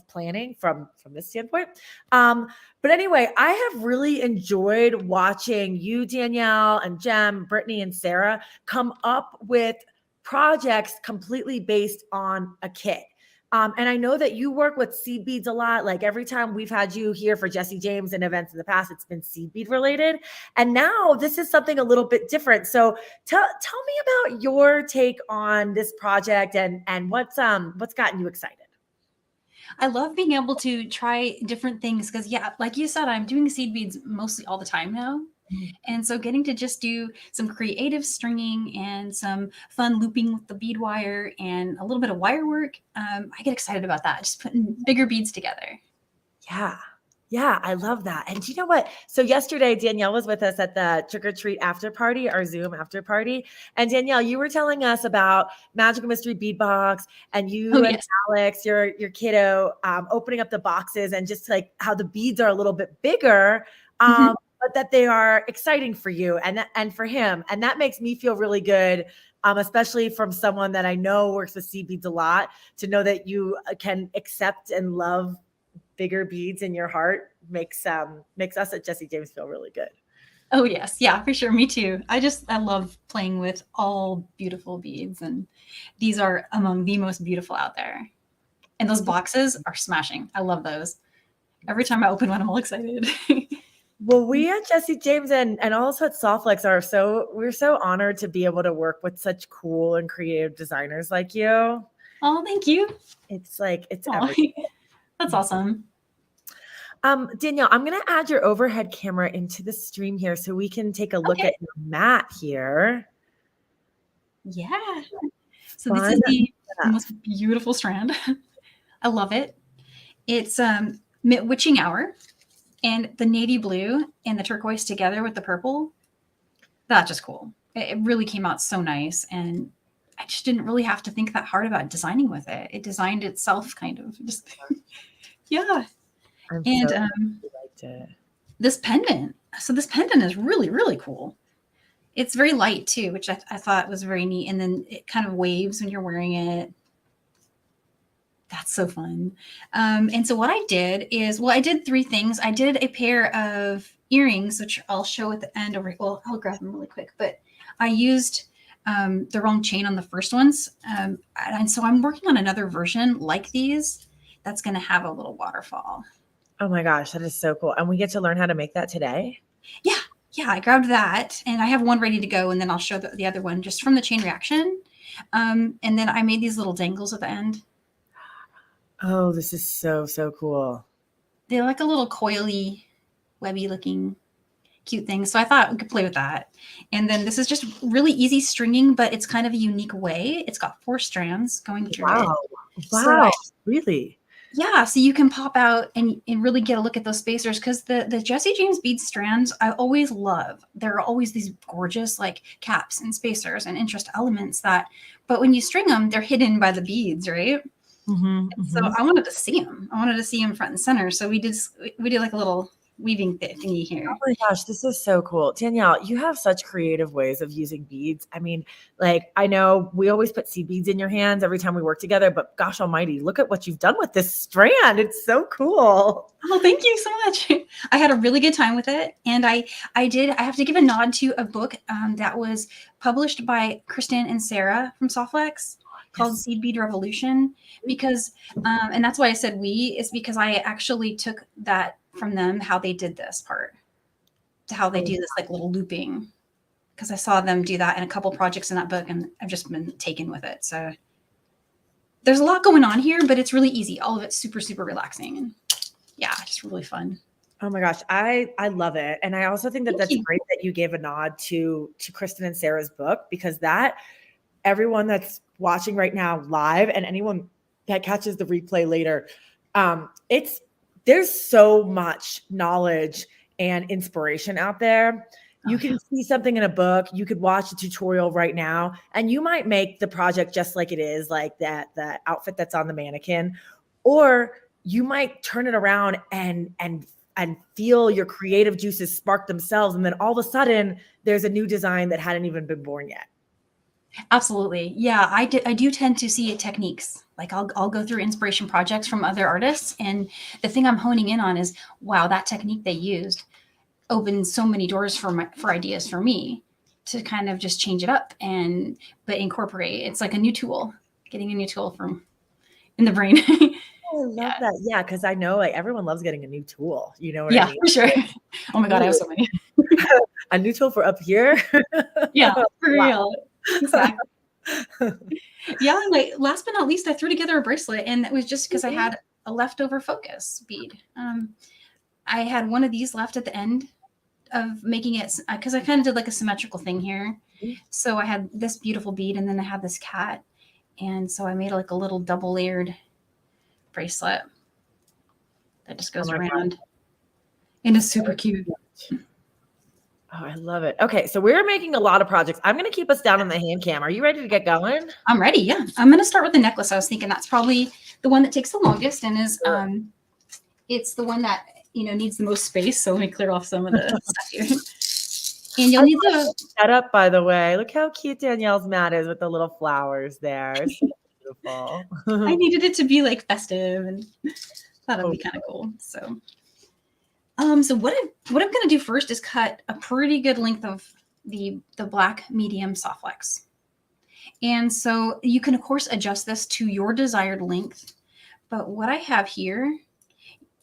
planning from this standpoint. But anyway, I have really enjoyed watching you, Danielle, and Jem, Brittany, and Sarah come up with projects completely based on a kit. And I know that you work with seed beads a lot. Like every time we've had you here for Jessie James and events in the past, it's been seed bead related. And now this is something a little bit different. So tell me about your take on this project and what's gotten you excited. I love being able to try different things because, yeah, like you said, I'm doing seed beads mostly all the time now. And so getting to just do some creative stringing and some fun looping with the bead wire and a little bit of wire work, I get excited about that. Just putting bigger beads together. Yeah, I love that. And do you know what? So yesterday, Danielle was with us at the trick-or-treat after party, our Zoom after party. And Danielle, you were telling us about Magical Mystery Bead Box and you and Alex, your kiddo, opening up the boxes and just like how the beads are a little bit bigger. But that they are exciting for you and for him. And that makes me feel really good, especially from someone that I know works with seed beads a lot, to know that you can accept and love bigger beads in your heart makes us at Jessie James feel really good. Oh, yes. Yeah, for sure. Me too. I love playing with all beautiful beads. And these are among the most beautiful out there. And those boxes are smashing. I love those. Every time I open one, I'm all excited. Well, we at Jessie James and also at Softflex we're so honored to be able to work with such cool and creative designers like you. Oh, thank you. It's everything. That's awesome. Danielle, I'm going to add your overhead camera into the stream here so we can take a look at your mat here. Yeah. So this is the most beautiful strand. I love it. It's Witching Hour. And the navy blue and the turquoise together with the purple, that's just cool. It really came out so nice. And I just didn't really have to think that hard about designing with it. It designed itself kind of. Just yeah. Liked it. This pendant. So this pendant is really, really cool. It's very light too, which I thought was very neat. And then it kind of waves when you're wearing it. That's so fun. And so what I did is, I did three things. I did a pair of earrings, which I'll show at the end I'll grab them really quick, but I used the wrong chain on the first ones. And so I'm working on another version like these that's going to have a little waterfall. Oh my gosh, that is so cool. And we get to learn how to make that today? Yeah, I grabbed that and I have one ready to go. And then I'll show the other one just from the chain reaction. And then I made these little dangles at the end. Oh, this is so, so cool. They're like a little coily, webby looking. cute things. So I thought we could play with that. And then this is just really easy stringing, but it's kind of a unique way. It's got 4 strands going through it. Wow. Really? Yeah, so you can pop out and really get a look at those spacers, because the Jesse James bead strands I always love. There are always these gorgeous like caps and spacers and interest elements but when you string them, they're hidden by the beads, right? So I wanted to see them. I wanted to see them front and center. So we did like a little weaving thingy here. Oh my gosh, this is so cool. Danielle, you have such creative ways of using beads. I mean, like, I know we always put seed beads in your hands every time we work together, but gosh almighty, look at what you've done with this strand. It's so cool. Oh, thank you so much. I had a really good time with it. And I have to give a nod to a book that was published by Kristen and Sarah from Softlex called Seed Bead Revolution, because, and that's why I said is because I actually took that from them, how they did this part, to how they do this like little looping, because I saw them do that in a couple projects in that book, and I've just been taken with it. So there's a lot going on here, but it's really easy. All of it's super, super relaxing, and yeah, just really fun. Oh my gosh, I love it. And I also think that that's great that you gave a nod to Kristen and Sarah's book, because that everyone that's watching right now live and anyone that catches the replay later, there's so much knowledge and inspiration out there. You can see something in a book, you could watch a tutorial right now, and you might make the project just like it is, like the outfit that's on the mannequin, or you might turn it around and feel your creative juices spark themselves, and then all of a sudden there's a new design that hadn't even been born yet. Absolutely. Yeah, I do tend to see techniques. Like I'll go through inspiration projects from other artists, and the thing I'm honing in on is, wow, that technique they used opened so many doors for ideas for me to kind of just change it up but incorporate. It's like a new tool, getting a new tool from in the brain. I love that. Yeah, because I know like everyone loves getting a new tool. You know what I mean? For sure. Oh my God, I have so many. A new tool for up here? Yeah, for real. Exactly. Yeah, like last but not least, I threw together a bracelet, and it was just because I had a leftover focus bead. I had one of these left at the end of making it, because I kind of did like a symmetrical thing here. So I had this beautiful bead, and then I had this cat, and so I made like a little double layered bracelet that just goes around, and it's super cute. Oh, I love it. Okay, so we're making a lot of projects. I'm going to keep us down on the hand cam. Are you ready to get going? I'm ready, yeah. I'm going to start with the necklace. I was thinking that's probably the one that takes the longest, and is it's the one that, needs the most space. So let me clear off some of the stuff here. And you'll need the setup, by the way. Look how cute Danielle's mat is with the little flowers there. So beautiful. I needed it to be like festive, and thought it'd be kind of cool. So so what I'm going to do first is cut a pretty good length of the black medium Softlex. And so you can, of course, adjust this to your desired length. But what I have here,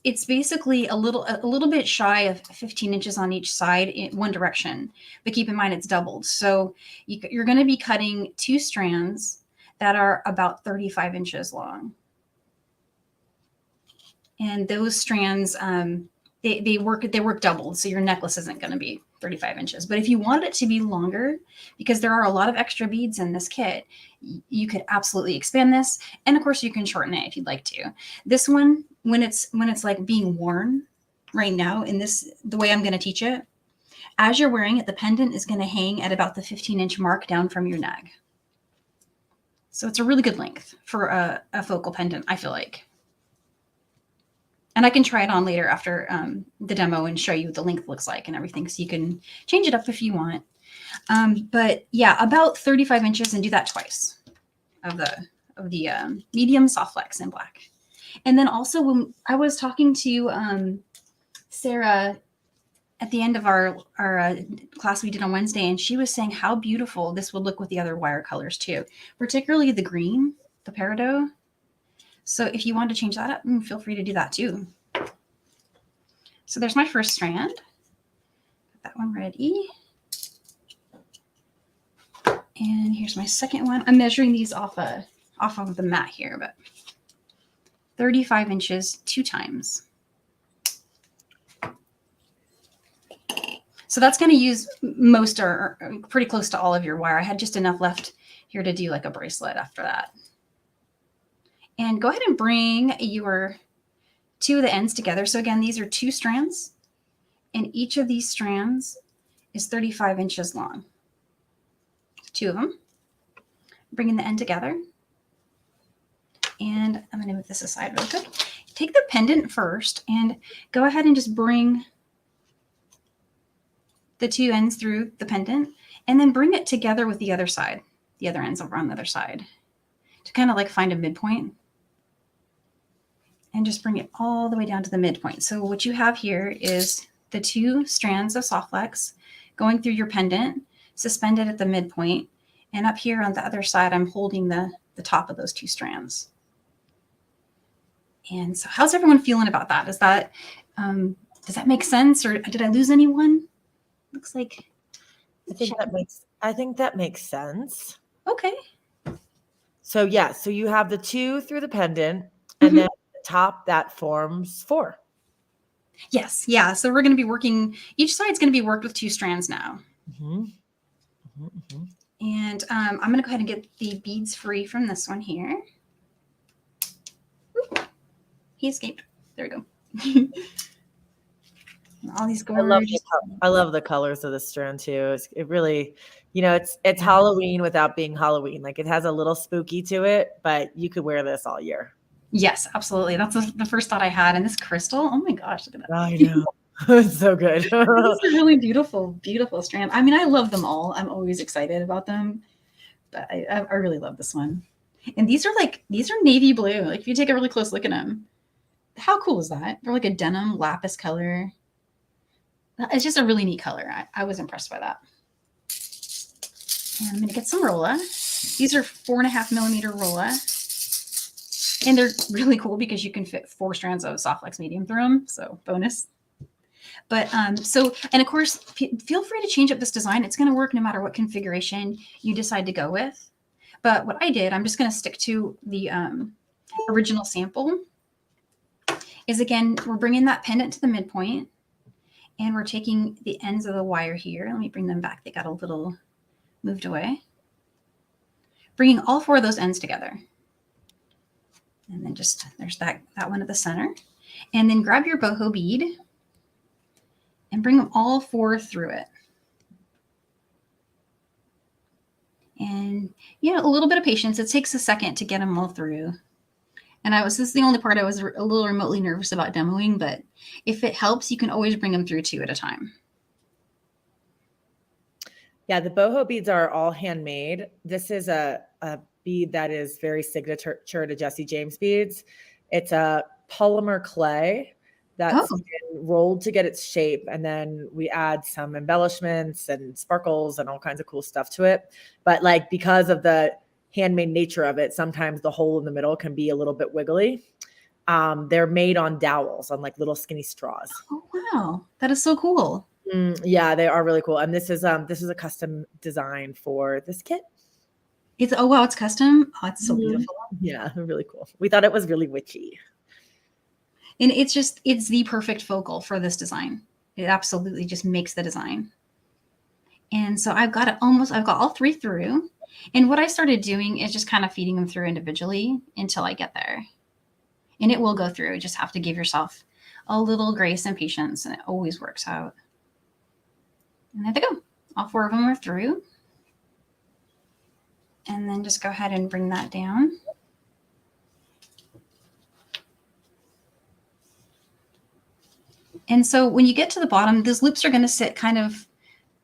it's basically a little bit shy of 15 inches on each side in one direction. But keep in mind, it's doubled. So you're going to be cutting 2 strands that are about 35 inches long. And those strands, they work doubled, so your necklace isn't going to be 35 inches. But if you want it to be longer, because there are a lot of extra beads in this kit, you could absolutely expand this, and of course you can shorten it if you'd like to. This one, when it's like being worn right now in the way I'm going to teach it, as you're wearing it, the pendant is going to hang at about the 15-inch mark down from your neck. So it's a really good length for a focal pendant, I feel like. And I can try it on later after the demo and show you what the length looks like and everything, so you can change it up if you want. But yeah, about 35 inches, and do that twice of the medium Softlex in black. And then also, when I was talking to Sarah at the end of our class we did on Wednesday, and she was saying how beautiful this would look with the other wire colors too, particularly the green, the peridot. So if you want to change that up, feel free to do that too. So there's my first strand. Got that one ready. And here's my second one. I'm measuring these off of the mat here, but 35 inches 2 times. So that's going to use most or pretty close to all of your wire. I had just enough left here to do like a bracelet after that. And go ahead and bring your two of the ends together. So again, these are 2 strands, and each of these strands is 35 inches long. 2 of them. Bringing the end together. And I'm going to move this aside real quick. Take the pendant first and go ahead and just bring the 2 ends through the pendant, and then bring it together with the other side. The other ends over on the other side to kind of like find a midpoint. And just bring it all the way down to the midpoint. So what you have here is the 2 strands of soft flex going through your pendant, suspended at the midpoint. And up here on the other side, I'm holding the top of those 2 strands. And so how's everyone feeling about that? Is that, does that make sense, or did I lose anyone? Looks like. I think that makes sense. Okay. So yeah, so you have the 2 through the pendant, and then the top that forms 4. Yes. Yeah. So we're going to be working, each side's going to be worked with 2 strands now. And I'm going to go ahead and get the beads free from this one here. Ooh, he escaped. There we go. All these gorgeous. I love the colors of the strand too. It really, it's Halloween without being Halloween. Like, it has a little spooky to it, but you could wear this all year. Yes, absolutely. That's the first thought I had. And this crystal, oh my gosh, look at that. I know. It's so good. This is a really beautiful, beautiful strand. I mean, I love them all. I'm always excited about them, but I really love this one. And these are navy blue. Like, if you take a really close look at them, how cool is that? They're like a denim lapis color. It's just a really neat color. I was impressed by that. And I'm going to get some Rolla. These are 4.5 millimeter Rolla. And they're really cool because you can fit 4 strands of soft flex medium through them. So bonus. But and of course, feel free to change up this design. It's going to work no matter what configuration you decide to go with. But what I did, I'm just going to stick to the original sample. Is again, we're bringing that pendant to the midpoint, and we're taking the ends of the wire here. Let me bring them back. They got a little moved away. Bringing all 4 of those ends together. And then just, there's that one at the center. And then grab your boho bead and bring them all 4 through it. And, a little bit of patience. It takes a second to get them all through. And this is the only part I was a little remotely nervous about demoing, but if it helps, you can always bring them through 2 at a time. Yeah, the boho beads are all handmade. This is a bead that is very signature to Jesse James beads. It's a polymer clay that's rolled to get its shape, and then we add some embellishments and sparkles and all kinds of cool stuff to it. But like, because of the handmade nature of it, sometimes the hole in the middle can be a little bit wiggly. They're made on dowels, on like little skinny straws. Oh wow, that is so cool. Yeah, they are really cool. And this is a custom design for this kit. It's it's custom. Oh, it's so beautiful. Yeah, really cool. We thought it was really witchy. And it's the perfect focal for this design. It absolutely just makes the design. And so I've got all 3 through. And what I started doing is just kind of feeding them through individually until I get there. And it will go through. You just have to give yourself a little grace and patience, and it always works out. And there they go. All 4 of them are through. And then just go ahead and bring that down. And so when you get to the bottom, those loops are going to sit kind of,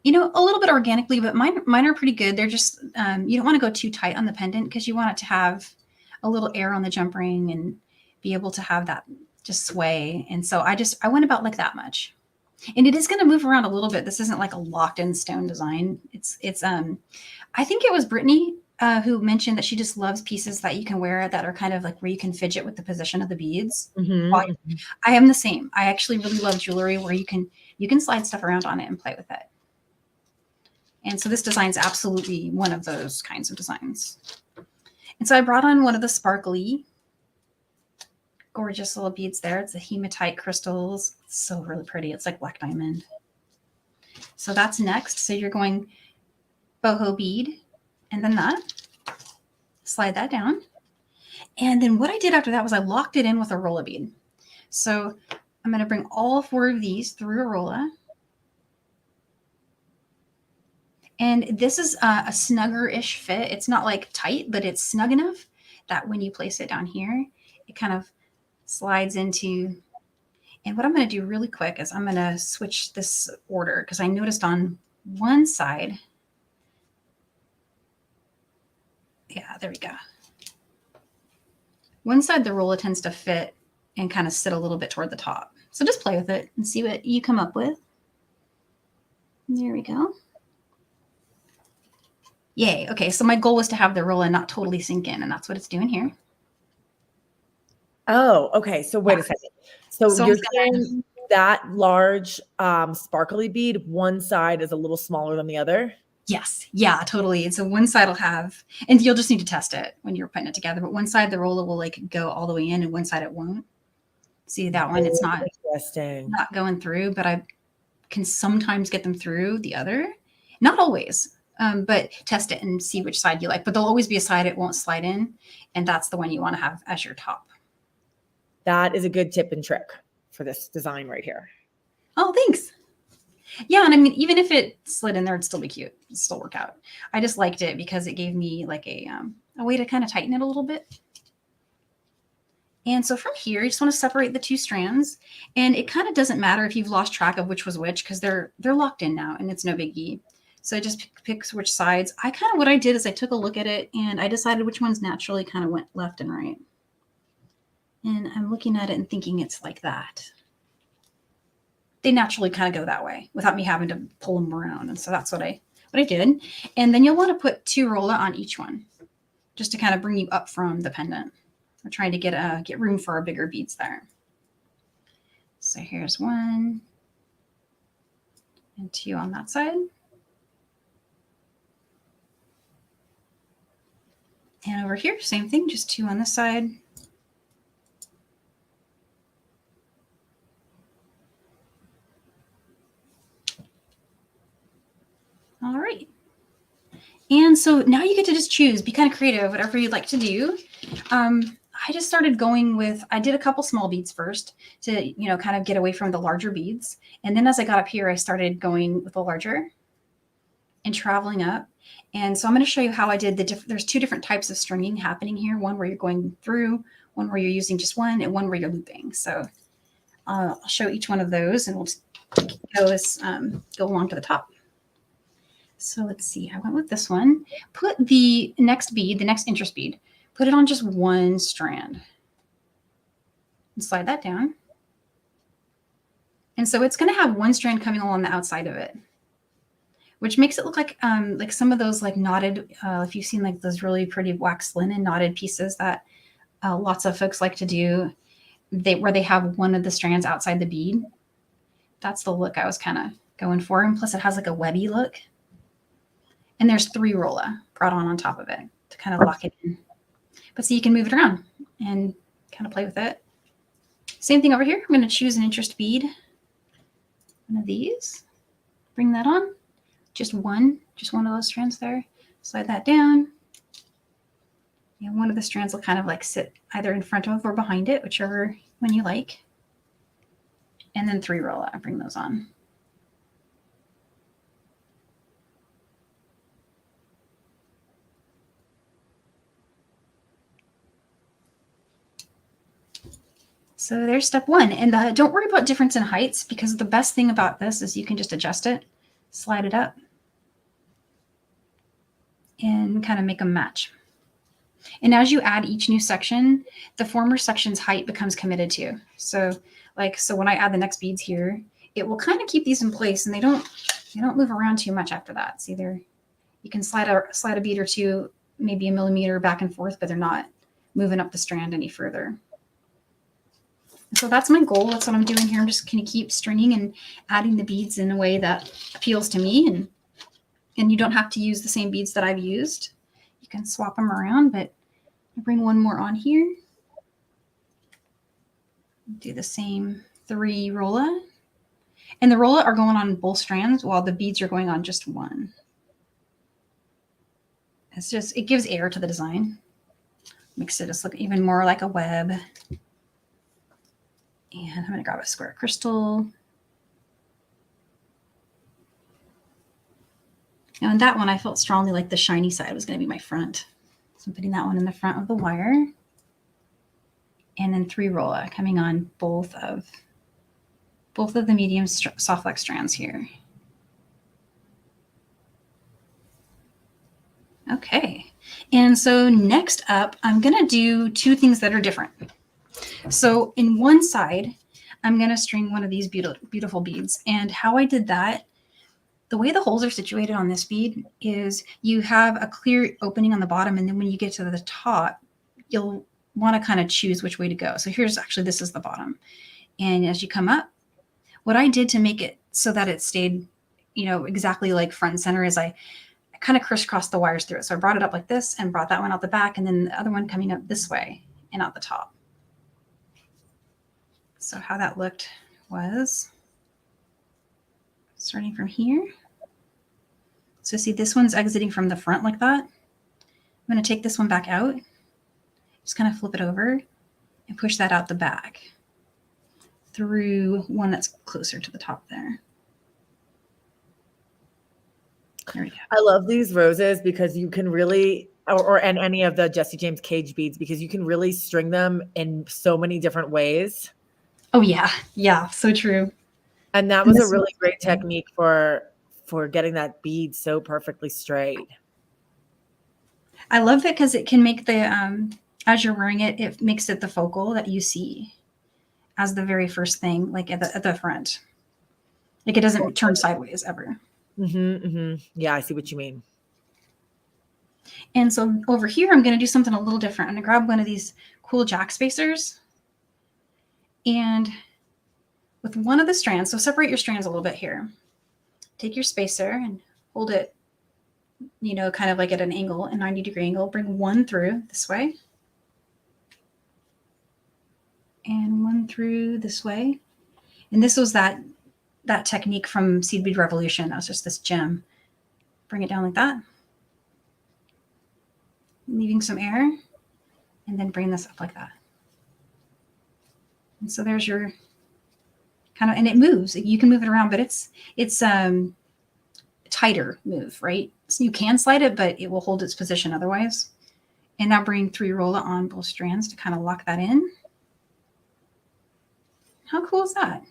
a little bit organically, but mine are pretty good. They're just, you don't want to go too tight on the pendant because you want it to have a little air on the jump ring and be able to have that just sway. And so I went about like that much. And it is going to move around a little bit. This isn't like a locked in stone design. It's I think it was Brittany who mentioned that she just loves pieces that you can wear that are kind of like where you can fidget with the position of the beads. I am the same. I actually really love jewelry where you can slide stuff around on it and play with it. And so this design is absolutely one of those kinds of designs. And so I brought on one of the sparkly, gorgeous little beads there. It's the hematite crystals. It's so really pretty. It's like black diamond. So that's next. So you're going boho bead and then that. Slide that down. And then what I did after that was I locked it in with a rolla bead. So I'm going to bring all 4 of these through a rolla. And this is a snugger-ish fit. It's not like tight, but it's snug enough that when you place it down here, it kind of slides into. And what I'm going to do really quick is I'm going to switch this order because I noticed on one side. Yeah, there we go. One side, the rolla tends to fit and kind of sit a little bit toward the top. So just play with it and see what you come up with. There we go. Yay. Okay, so my goal was to have the rolla not totally sink in, and that's what it's doing here. Oh, okay. So wait a second. So you're saying that large sparkly bead, one side is a little smaller than the other? Yes. Yeah, totally. So one side will have, and you'll just need to test it when you're putting it together, but one side the rolla will like go all the way in and one side it won't. See that one? It's not going through, but I can sometimes get them through the other. Not always, but test it and see which side you like. But there'll always be a side it won't slide in, and that's the one you want to have as your top. That is a good tip and trick for this design right here. Oh, thanks. Yeah, and I mean, even if it slid in there, it'd still be cute. It'd still work out. I just liked it because it gave me like a way to kind of tighten it a little bit. And so from here, you just want to separate the 2 strands. And it kind of doesn't matter if you've lost track of which was which because they're locked in now and it's no biggie. So just pick which sides. What I did is I took a look at it and I decided which ones naturally kind of went left and right. And I'm looking at it and thinking it's like that. They naturally kind of go that way without me having to pull them around. And so that's what I did. And then you'll want to put 2 rolla on each one just to kind of bring you up from the pendant. We're trying to get room for our bigger beads there. So here's 1 and 2 on that side. And over here, same thing, just 2 on this side. All right. And so now you get to just choose, be kind of creative, whatever you'd like to do. I just started going with, I did a couple small beads first to, kind of get away from the larger beads. And then as I got up here, I started going with the larger and traveling up. And so I'm going to show you how I did there's 2 different types of stringing happening here. One where you're going through, one where you're using just one, and one where you're looping. So I'll show each one of those and we'll just go along to the top. So let's see, I went with this one. Put the next bead, the next interest bead, put it on just 1 strand. And slide that down. And so it's going to have 1 strand coming along the outside of it, which makes it look like some of those like knotted, if you've seen like those really pretty wax linen knotted pieces that lots of folks like to do, where they have one of the strands outside the bead. That's the look I was kind of going for. And plus it has like a webby look. And there's 3 rolla brought on top of it to kind of lock it in. But see, you can move it around and kind of play with it. Same thing over here. I'm going to choose an interest bead. One of these. Bring that on. Just one of those strands there. Slide that down. And one of the strands will kind of like sit either in front of or behind it, whichever one you like. And then 3 rolla. Bring those on. So there's step 1. And don't worry about difference in heights because the best thing about this is you can just adjust it, slide it up, and kind of make them match. And as you add each new section, the former section's height becomes committed to. So when I add the next beads here, it will kind of keep these in place and they don't move around too much after that. It's either you can slide a bead or 2, maybe a millimeter back and forth, but they're not moving up the strand any further. So that's my goal. That's what I'm doing here. I'm just going to keep stringing and adding the beads in a way that appeals to me. And you don't have to use the same beads that I've used. You can swap them around, but I'll bring 1 more on here. Do the same 3 rolla. And the rolla are going on both strands while the beads are going on just one. It gives air to the design. Makes it just look even more like a web. And I'm going to grab a square crystal. Now in that one, I felt strongly like the shiny side was going to be my front. So I'm putting that one in the front of the wire. And then 3 rolla coming on both of the medium soft flex strands here. Okay. And so next up, I'm going to do 2 things that are different. So in one side, I'm going to string one of these beautiful beads. And how I did that, the way the holes are situated on this bead is you have a clear opening on the bottom. And then when you get to the top, you'll want to kind of choose which way to go. So this is the bottom. And as you come up, what I did to make it so that it stayed, exactly like front and center is I kind of crisscrossed the wires through it. So I brought it up like this and brought that one out the back, and then the other one coming up this way and out the top. So how that looked was starting from here. So see, this one's exiting from the front like that. I'm going to take this one back out, just kind of flip it over and push that out the back through one that's closer to the top there. There we go. I love these roses because you can really, and any of the Jesse James cage beads, because you can really string them in so many different ways. Oh yeah. Yeah. So true. And that was a really great technique for getting that bead so perfectly straight. I love it because it can make the, as you're wearing it, it makes it the focal that you see as the very first thing, like at the front. Like it doesn't turn sideways ever. Mm-hmm, mm-hmm. Yeah, I see what you mean. And so over here, I'm going to do something a little different. I'm going to grab one of these cool jack spacers. And with one of the strands, so separate your strands a little bit here. Take your spacer and hold it, kind of like at an angle, a 90-degree angle. Bring one through this way. And one through this way. And this was that technique from Seed Bead Revolution. That was just this gem. Bring it down like that. Leaving some air. And then bring this up like that. And so there's your kind of, and it moves. You can move it around, but it's tighter move, right? So you can slide it, but it will hold its position otherwise. And now bring 3 rolla on both strands to kind of lock that in. How cool is that?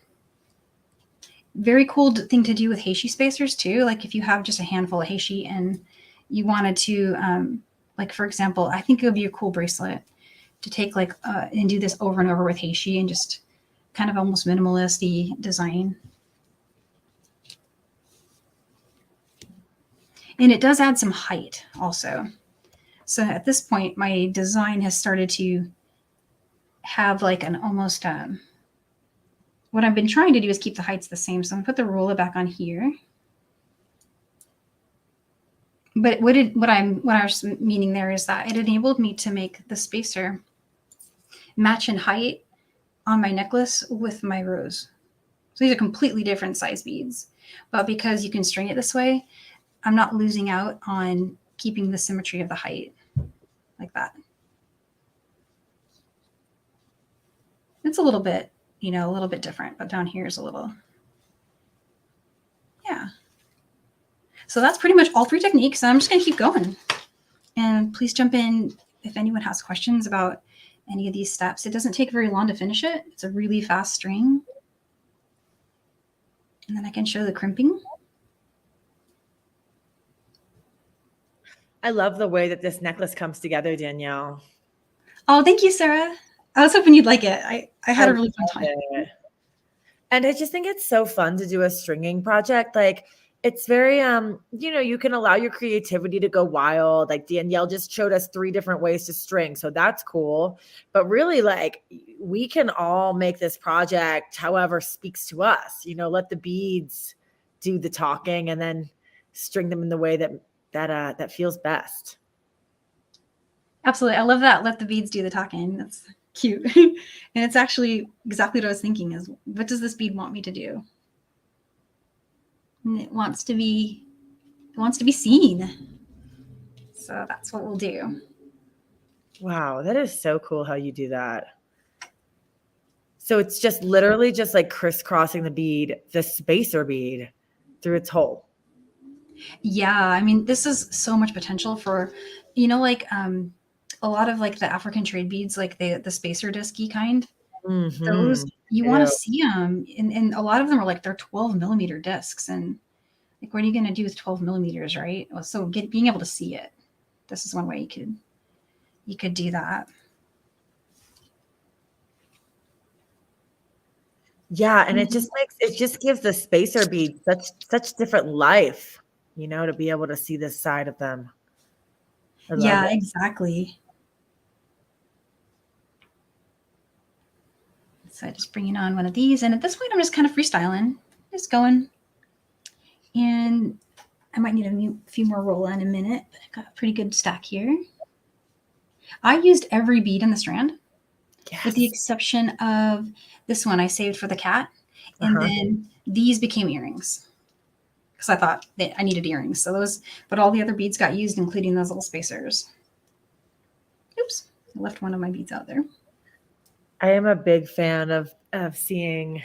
Very cool thing to do with heishi spacers too. Like if you have just a handful of heishi and you wanted to, like for example, I think it would be a cool bracelet to take and do this over and over with heishi and just kind of almost minimalist-y design. And it does add some height also. So at this point, my design has started to have like an almost, what I've been trying to do is keep the heights the same. So I'm gonna put the rolla back on here. But what I was meaning there is that it enabled me to make the spacer match in height on my necklace with my rose. So these are completely different size beads, but because you can string it this way, I'm not losing out on keeping the symmetry of the height like that. It's a little bit, a little bit different, but down here is a little, yeah. So that's pretty much all 3 techniques. I'm just going to keep going. And please jump in if anyone has questions about any of these steps. It doesn't take very long to finish it. It's a really fast string. And then I can show the crimping. I love the way that this necklace comes together, Danielle. Oh, thank you, Sarah. I was hoping you'd like it. I had a really fun time. And I just think it's so fun to do a stringing project. Like it's very, you can allow your creativity to go wild. Like Danielle just showed us 3 different ways to string. So that's cool. But really like we can all make this project however speaks to us, let the beads do the talking and then string them in the way that feels best. Absolutely. I love that. Let the beads do the talking. That's cute. And it's actually exactly what I was thinking is, what does this bead want me to do? and it wants to be seen. So that's what we'll do. Wow, that is so cool how you do that. So it's just literally just like crisscrossing the spacer bead through its hole. Yeah, I mean, this is so much potential for, like a lot of like the African trade beads, like the spacer disky kind. Those you want to see them, and a lot of them are like they're 12 millimeter discs, and like what are you going to do with 12 millimeters, right? So being able to see it, this is one way you could do that. Yeah, and it just gives the spacer bead such different life, to be able to see this side of them. Yeah, exactly. So just bringing on one of these, and at this point I'm just kind of freestyling, just going. And I might need a few more roll in a minute, but I've got a pretty good stack here. I used every bead in the strand, with the exception of this one I saved for the cat. And then these became earrings because I thought that I needed earrings. But all the other beads got used, including those little spacers. Oops, I left one of my beads out there. I am a big fan of seeing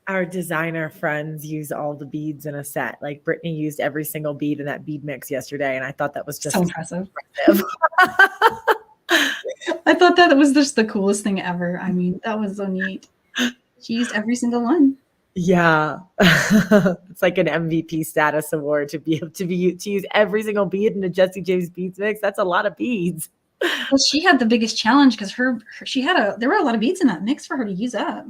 our designer friends use all the beads in a set. Like Brittany used every single bead in that bead mix yesterday, and I thought that was just so impressive. I thought that was just the coolest thing ever. I mean, that was so neat. She used every single one. Yeah. It's like an MVP status award to be able to use every single bead in a Jessie James beads mix. That's a lot of beads. Well, she had the biggest challenge because there were a lot of beads in that mix for her to use up.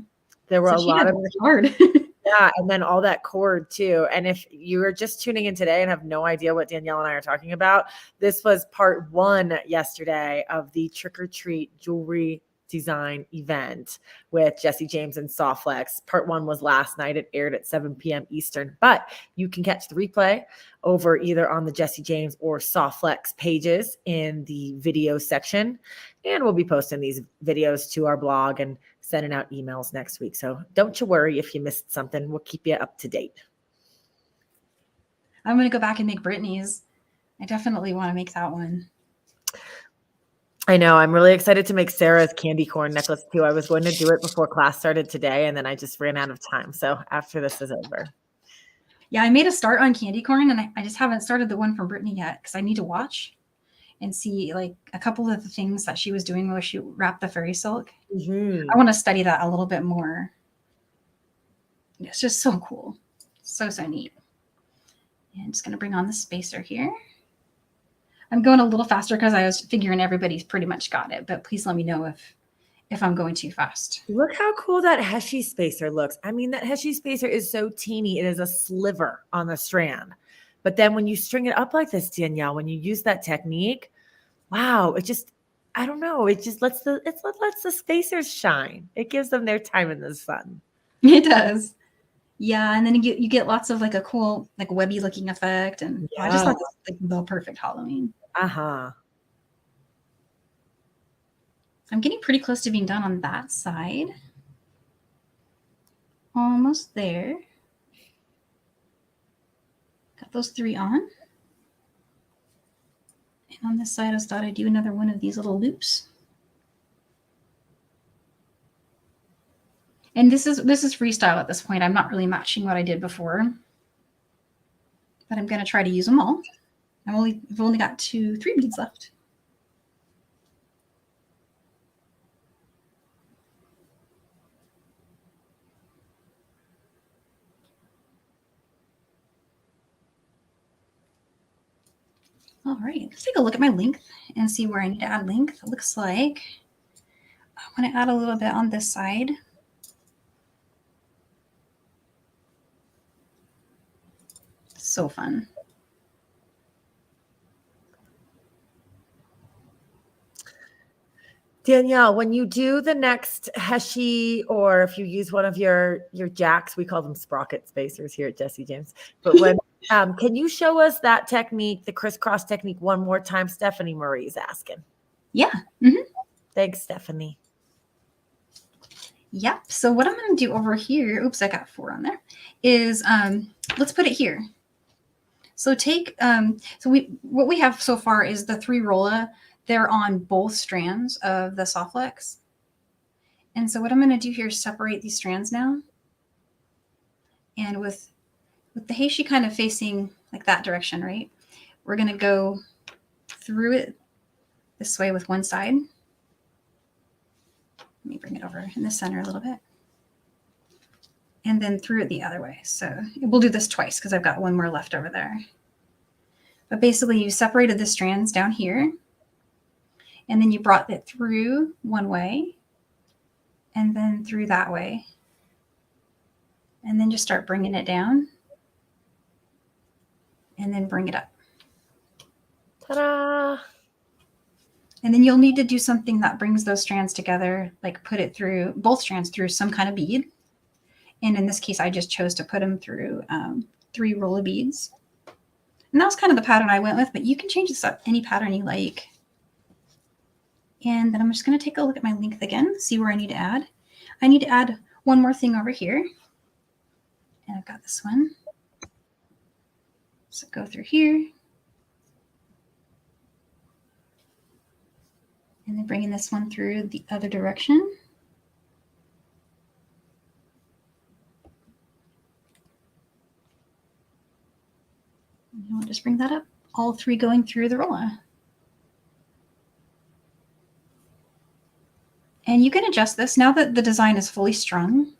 There were a lot of hard. Yeah, and then all that cord too. And if you are just tuning in today and have no idea what Danielle and I are talking about, this was part 1 yesterday of the Trick or Treat jewelry design event with Jessie James and Softflex. Part 1 was last night. It aired at 7 p.m. Eastern, but you can catch the replay over either on the Jessie James or Softflex pages in the video section. And we'll be posting these videos to our blog and sending out emails next week. So don't you worry if you missed something. We'll keep you up to date. I'm going to go back and make Brittany's. I definitely want to make that one. I know. I'm really excited to make Sarah's candy corn necklace too. I was going to do it before class started today, and then I just ran out of time. So after this is over. Yeah, I made a start on candy corn, and I just haven't started the one from Brittany yet because I need to watch and see like a couple of the things that she was doing where she wrapped the fairy silk. I want to study that a little bit more. It's just so cool. So neat. And I'm just going to bring on the spacer here. I'm going a little faster because I was figuring everybody's pretty much got it, but please let me know if I'm going too fast. Look how cool that Heshy spacer looks. I mean, that Heshy spacer is so teeny. It is a sliver on the strand. But then when you string it up like this, Danielle, when you use that technique, wow, it just, I don't know. It just lets the spacers shine. It gives them their time in the sun. It does. Yeah, and then you get lots of like a cool like webby looking effect, and I just thought this was like the perfect Halloween. Uh-huh. I'm getting pretty close to being done on that side. Almost there. Got those 3 on. And on this side, I just thought I'd do another one of these little loops. And this is freestyle at this point. I'm not really matching what I did before, but I'm going to try to use them all. I've only got 3 beads left. All right, let's take a look at my length and see where I need to add length. It looks like I want to add a little bit on this side. So fun. Danielle, when you do the next Heshy, or if you use one of your jacks, we call them sprocket spacers here at Jessie James. But when can you show us that technique, the crisscross technique, one more time? Stephanie Marie is asking. Yeah. Thanks, Stephanie. Yep. So what I'm going to do over here, oops, I got 4 on there, is let's put it here. So take, what we have so far is the 3 rolla. They're on both strands of the soft flex. And so what I'm going to do here is separate these strands now. And with the heishi kind of facing like that direction, right? We're going to go through it this way with one side. Let me bring it over in the center a little bit. And then through it the other way. So we'll do this twice because I've got one more left over there. But basically you separated the strands down here, and then you brought it through one way and then through that way. And then just start bringing it down and then bring it up. Ta-da! And then you'll need to do something that brings those strands together, like put it through, both strands through some kind of bead. And in this case, I just chose to put them through 3 rolla beads. And that was kind of the pattern I went with, but you can change this up any pattern you like. And then I'm just going to take a look at my length again, see where I need to add. I need to add one more thing over here. And I've got this one. So go through here. And then bringing this one through the other direction. And we'll just bring that up, all 3 going through the rolla. And you can adjust this now that the design is fully strung.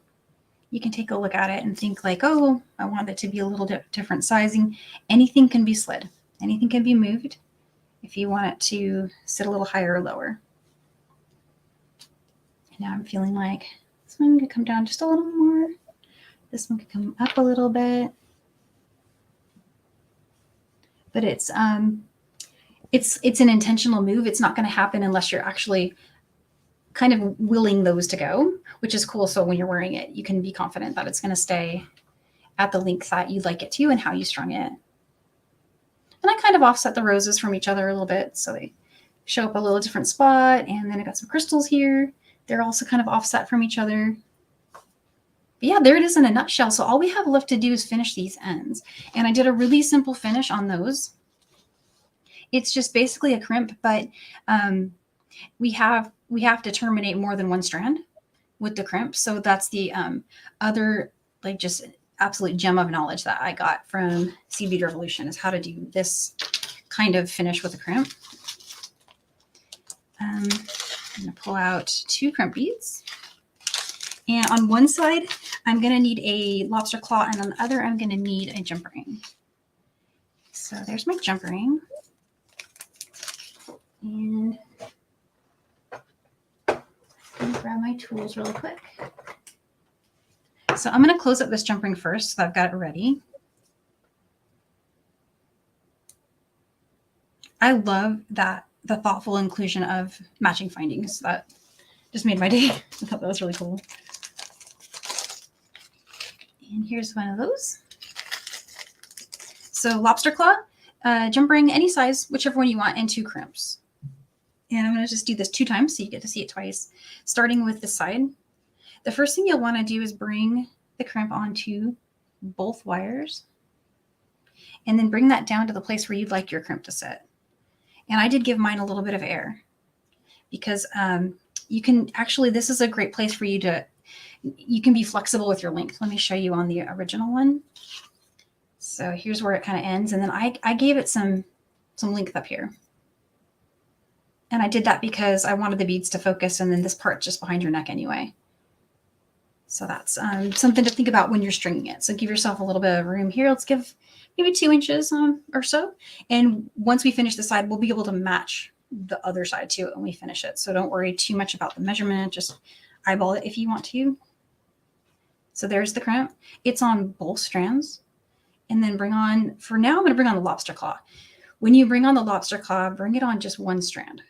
You can take a look at it and think like, oh, I want it to be a little different sizing. Anything can be slid. Anything can be moved if you want it to sit a little higher or lower. And now I'm feeling like this one could come down just a little more. This one could come up a little bit. But it's an intentional move. It's not going to happen unless you're actually kind of willing those to go, which is cool. So when you're wearing it, you can be confident that it's going to stay at the length that you'd like it to and how you strung it. And I kind of offset the roses from each other a little bit, so they show up a little different spot. And then I got some crystals here. They're also kind of offset from each other. But yeah, there it is in a nutshell. So all we have left to do is finish these ends. And I did a really simple finish on those. It's just basically a crimp, but we have to terminate more than one strand with the crimp. So that's the other, like, just absolute gem of knowledge that I got from Seed Bead Revolution, is how to do this kind of finish with a crimp. I'm going to pull out 2 crimp beads. And on one side, I'm going to need a lobster claw, and on the other, I'm going to need a jump ring. So there's my jump ring. And I'm going to grab my tools really quick. So I'm going to close up this jump ring first, so I've got it ready. I love that the thoughtful inclusion of matching findings. That just made my day. I thought that was really cool. And here's one of those. So lobster claw, jump ring, any size, whichever one you want, and 2 crimps. And I'm going to just do this 2 times so you get to see it twice, starting with this side. The first thing you'll want to do is bring the crimp onto both wires and then bring that down to the place where you'd like your crimp to sit. And I did give mine a little bit of air because you can actually, this is a great place for you to, you can be flexible with your length. Let me show you on the original one. So here's where it kind of ends. And then I gave it some length up here. And I did that because I wanted the beads to focus, and then this part just behind your neck anyway. So that's something to think about when you're stringing it. So give yourself a little bit of room here. Let's give maybe 2 inches or so. And once we finish the side, we'll be able to match the other side to it when we finish it. So don't worry too much about the measurement. Just eyeball it if you want to. So there's the crimp. It's on both strands. And then bring on, for now, I'm going to bring on the lobster claw. When you bring on the lobster claw, bring it on just one strand.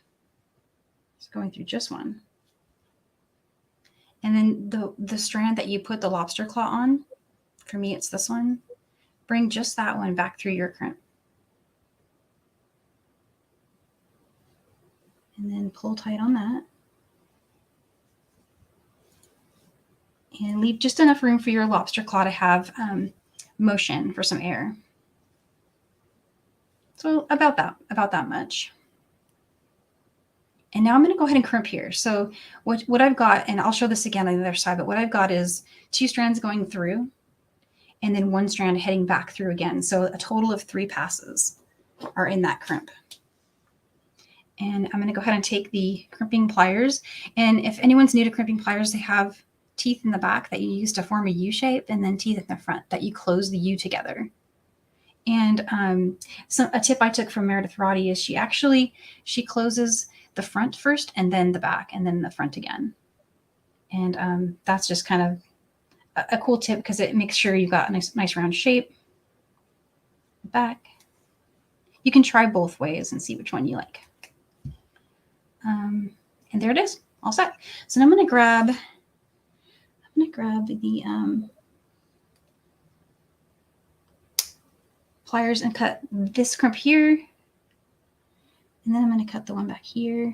Just going through just one. And then the strand that you put the lobster claw on, for me, it's this one. Bring just that one back through your crimp. And then pull tight on that. And leave just enough room for your lobster claw to have motion for some air. So about that much. And now I'm going to go ahead and crimp here. So what I've got, and I'll show this again on the other side, but what I've got is 2 strands going through and then 1 strand heading back through again. So a total of 3 passes are in that crimp. And I'm going to go ahead and take the crimping pliers. And if anyone's new to crimping pliers, they have teeth in the back that you use to form a U shape, and then teeth in the front that you close the U together. And so a tip I took from Meredith Roddy is she closes the front first and then the back and then the front again. And that's just kind of a cool tip because it makes sure you've got a nice round shape. Back. You can try both ways and see which one you like. And there it is, all set. So now I'm going to grab the pliers and cut this crimp here. And then I'm going to cut the one back here.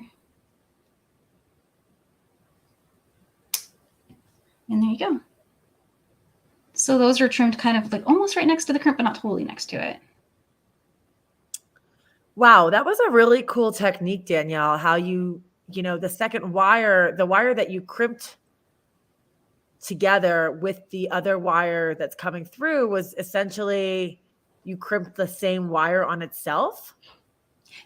And there you go. So those are trimmed kind of like almost right next to the crimp, but not totally next to it. Wow, that was a really cool technique, Danielle, how the second wire, the wire that you crimped together with the other wire that's coming through was essentially you crimped the same wire on itself.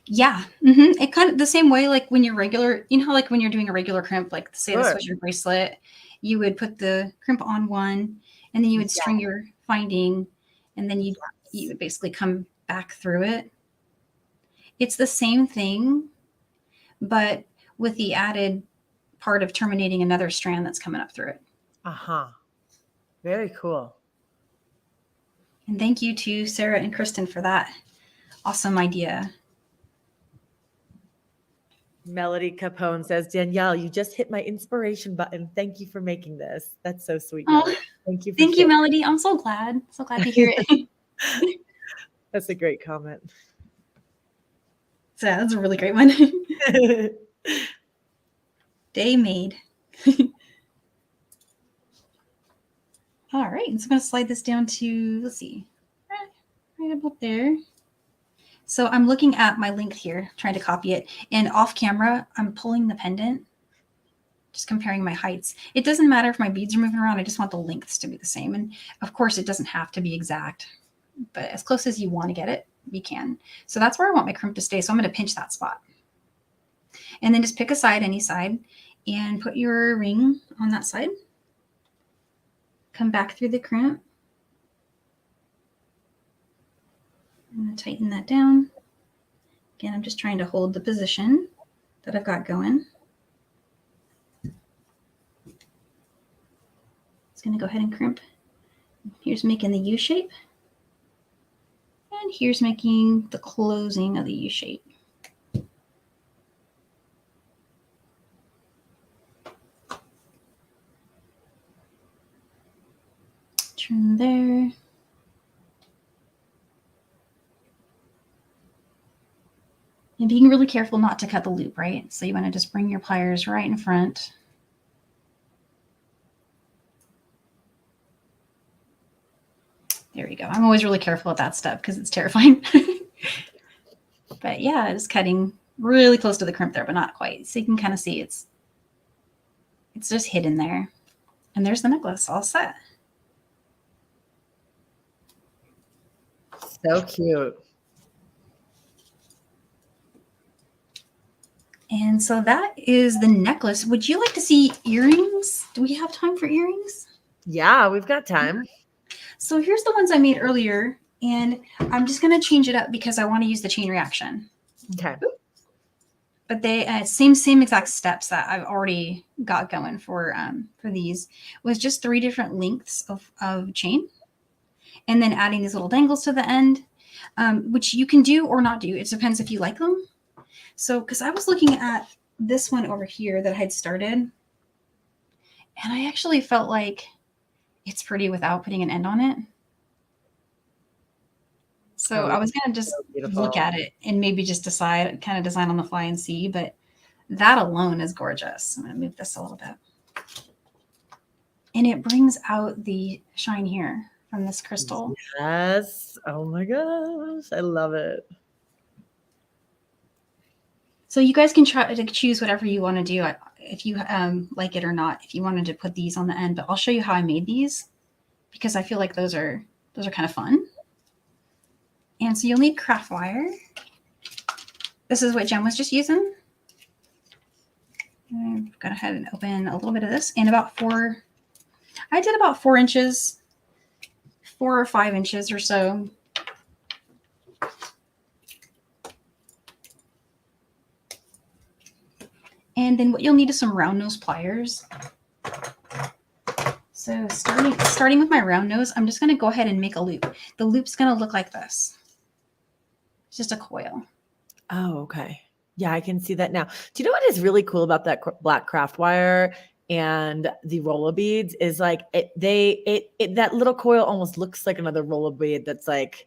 Yeah. Mm-hmm. It kind of the same way, like when you're regular, how like when you're doing a regular crimp, like say Sure. This was your bracelet, you would put the crimp on one and then you would string your finding and then you would basically come back through it. It's the same thing, but with the added part of terminating another strand that's coming up through it. Uh-huh. Very cool. And thank you to Sarah and Kristen for that awesome idea. Melody Capone says, Danielle, you just hit my inspiration button. Thank you for making this. That's so sweet. Oh, thank you. Thank you, Melody. I'm so glad. So glad to hear it. That's a great comment. So that's a really great one. Day made. All right, so I'm going to slide this down to, let's see, right about there. So I'm looking at my length here, trying to copy it. And off camera, I'm pulling the pendant, just comparing my heights. It doesn't matter if my beads are moving around. I just want the lengths to be the same. And of course, it doesn't have to be exact, but as close as you want to get it, you can. So that's where I want my crimp to stay. So I'm going to pinch that spot. And then just pick a side, any side, and put your ring on that side. Come back through the crimp. I'm going to tighten that down. Again, I'm just trying to hold the position that I've got going. It's going to go ahead and crimp. Here's making the U shape. And here's making the closing of the U shape. Trim there. And being really careful not to cut the loop, right? So you want to just bring your pliers right in front. There we go. I'm always really careful at that step because it's terrifying. But yeah, just cutting really close to the crimp there, but not quite. So you can kind of see it's just hidden there. And there's the necklace all set. So cute. And so that is the necklace. Would you like to see earrings? Do we have time for earrings? Yeah, we've got time. So here's the ones I made earlier, and I'm just going to change it up because I want to use the chain reaction. Okay. But they same exact steps that I've already got going for these. It was just 3 different lengths of chain, and then adding these little dangles to the end, which you can do or not do. It depends if you like them. So, because I was looking at this one over here that I had started, and I actually felt like it's pretty without putting an end on it. So I was going to just look at it and maybe just decide, kind of design on the fly and see, but that alone is gorgeous. I'm going to move this a little bit. And it brings out the shine here from this crystal. Yes. Oh my gosh. I love it. So you guys can try to choose whatever you want to do, if you like it or not, if you wanted to put these on the end, but I'll show you how I made these because I feel like those are kind of fun. And so you'll need craft wire. This is what Jem was just using. I'm going ahead and open a little bit of this and I did about 4 inches, 4 or 5 inches or so. And then what you'll need is some round nose pliers. So starting with my round nose, I'm just going to go ahead and make a loop. The loop's going to look like this. It's just a coil. Oh, okay. Yeah, I can see that now. Do you know what is really cool about that black craft wire and the roller beads is like that little coil almost looks like another roller bead that's like,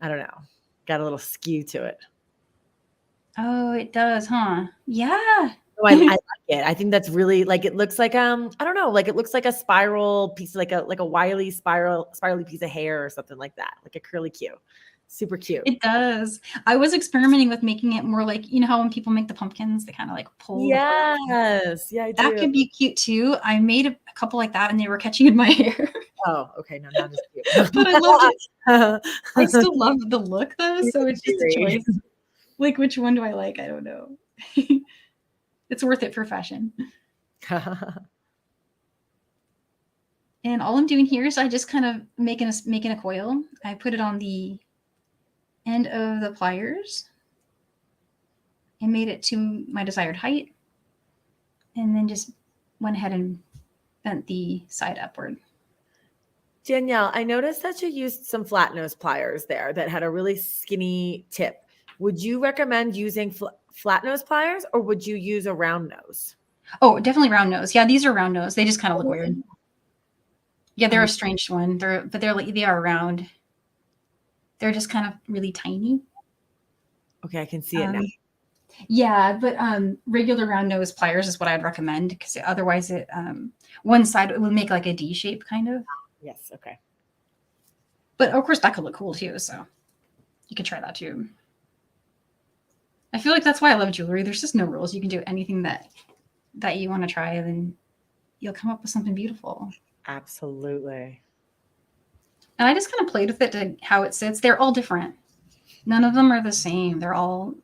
I don't know, got a little skew to it. Oh, it does, huh? Yeah. Oh, I like it. I think that's really like it looks like I don't know, like it looks like a spiral piece, like a wily spirally piece of hair or something like that, like a curly Q. Super cute. It does. I was experimenting with making it more like, you know how when people make the pumpkins, they kind of like pull. Yes. Yeah, I do. That could be cute too. I made a couple like that and they were catching in my hair. Oh, okay. No, not as cute. But I loved it. I still love the look though. So it's just a choice. Like, which one do I like? I don't know. It's worth it for fashion. And all I'm doing here is I just kind of making a coil. I put it on the end of the pliers and made it to my desired height. And then just went ahead and bent the side upward. Danielle, I noticed that you used some flat nose pliers there that had a really skinny tip. Would you recommend using flat nose pliers or would you use a round nose? Oh, definitely round nose. Yeah, these are round nose. They just kind of look weird. Yeah, they're a strange one. They are round. They're just kind of really tiny. Okay, I can see it now. Yeah, but regular round nose pliers is what I'd recommend because otherwise it one side it would make like a D shape kind of. Yes, okay. But of course that could look cool too, so you could try that too. I feel like that's why I love jewelry. There's just no rules. You can do anything that you want to try, and then you'll come up with something beautiful. Absolutely. And I just kind of played with it to how it sits. They're all different. None of them are the same. They all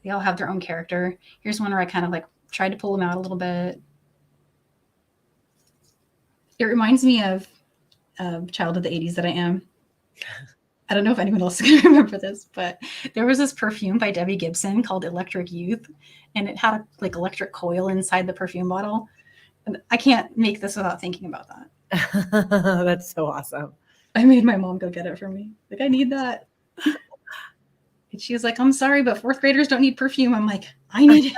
have their own character. Here's one where I kind of like tried to pull them out a little bit. It reminds me of a child of the 80s that I am. I don't know if anyone else can remember this, but there was this perfume by Debbie Gibson called Electric Youth, and it had a like electric coil inside the perfume bottle. And I can't make this without thinking about that. That's so awesome. I made my mom go get it for me. Like, I need that. And she was like, I'm sorry, but 4th graders don't need perfume. I'm like, I need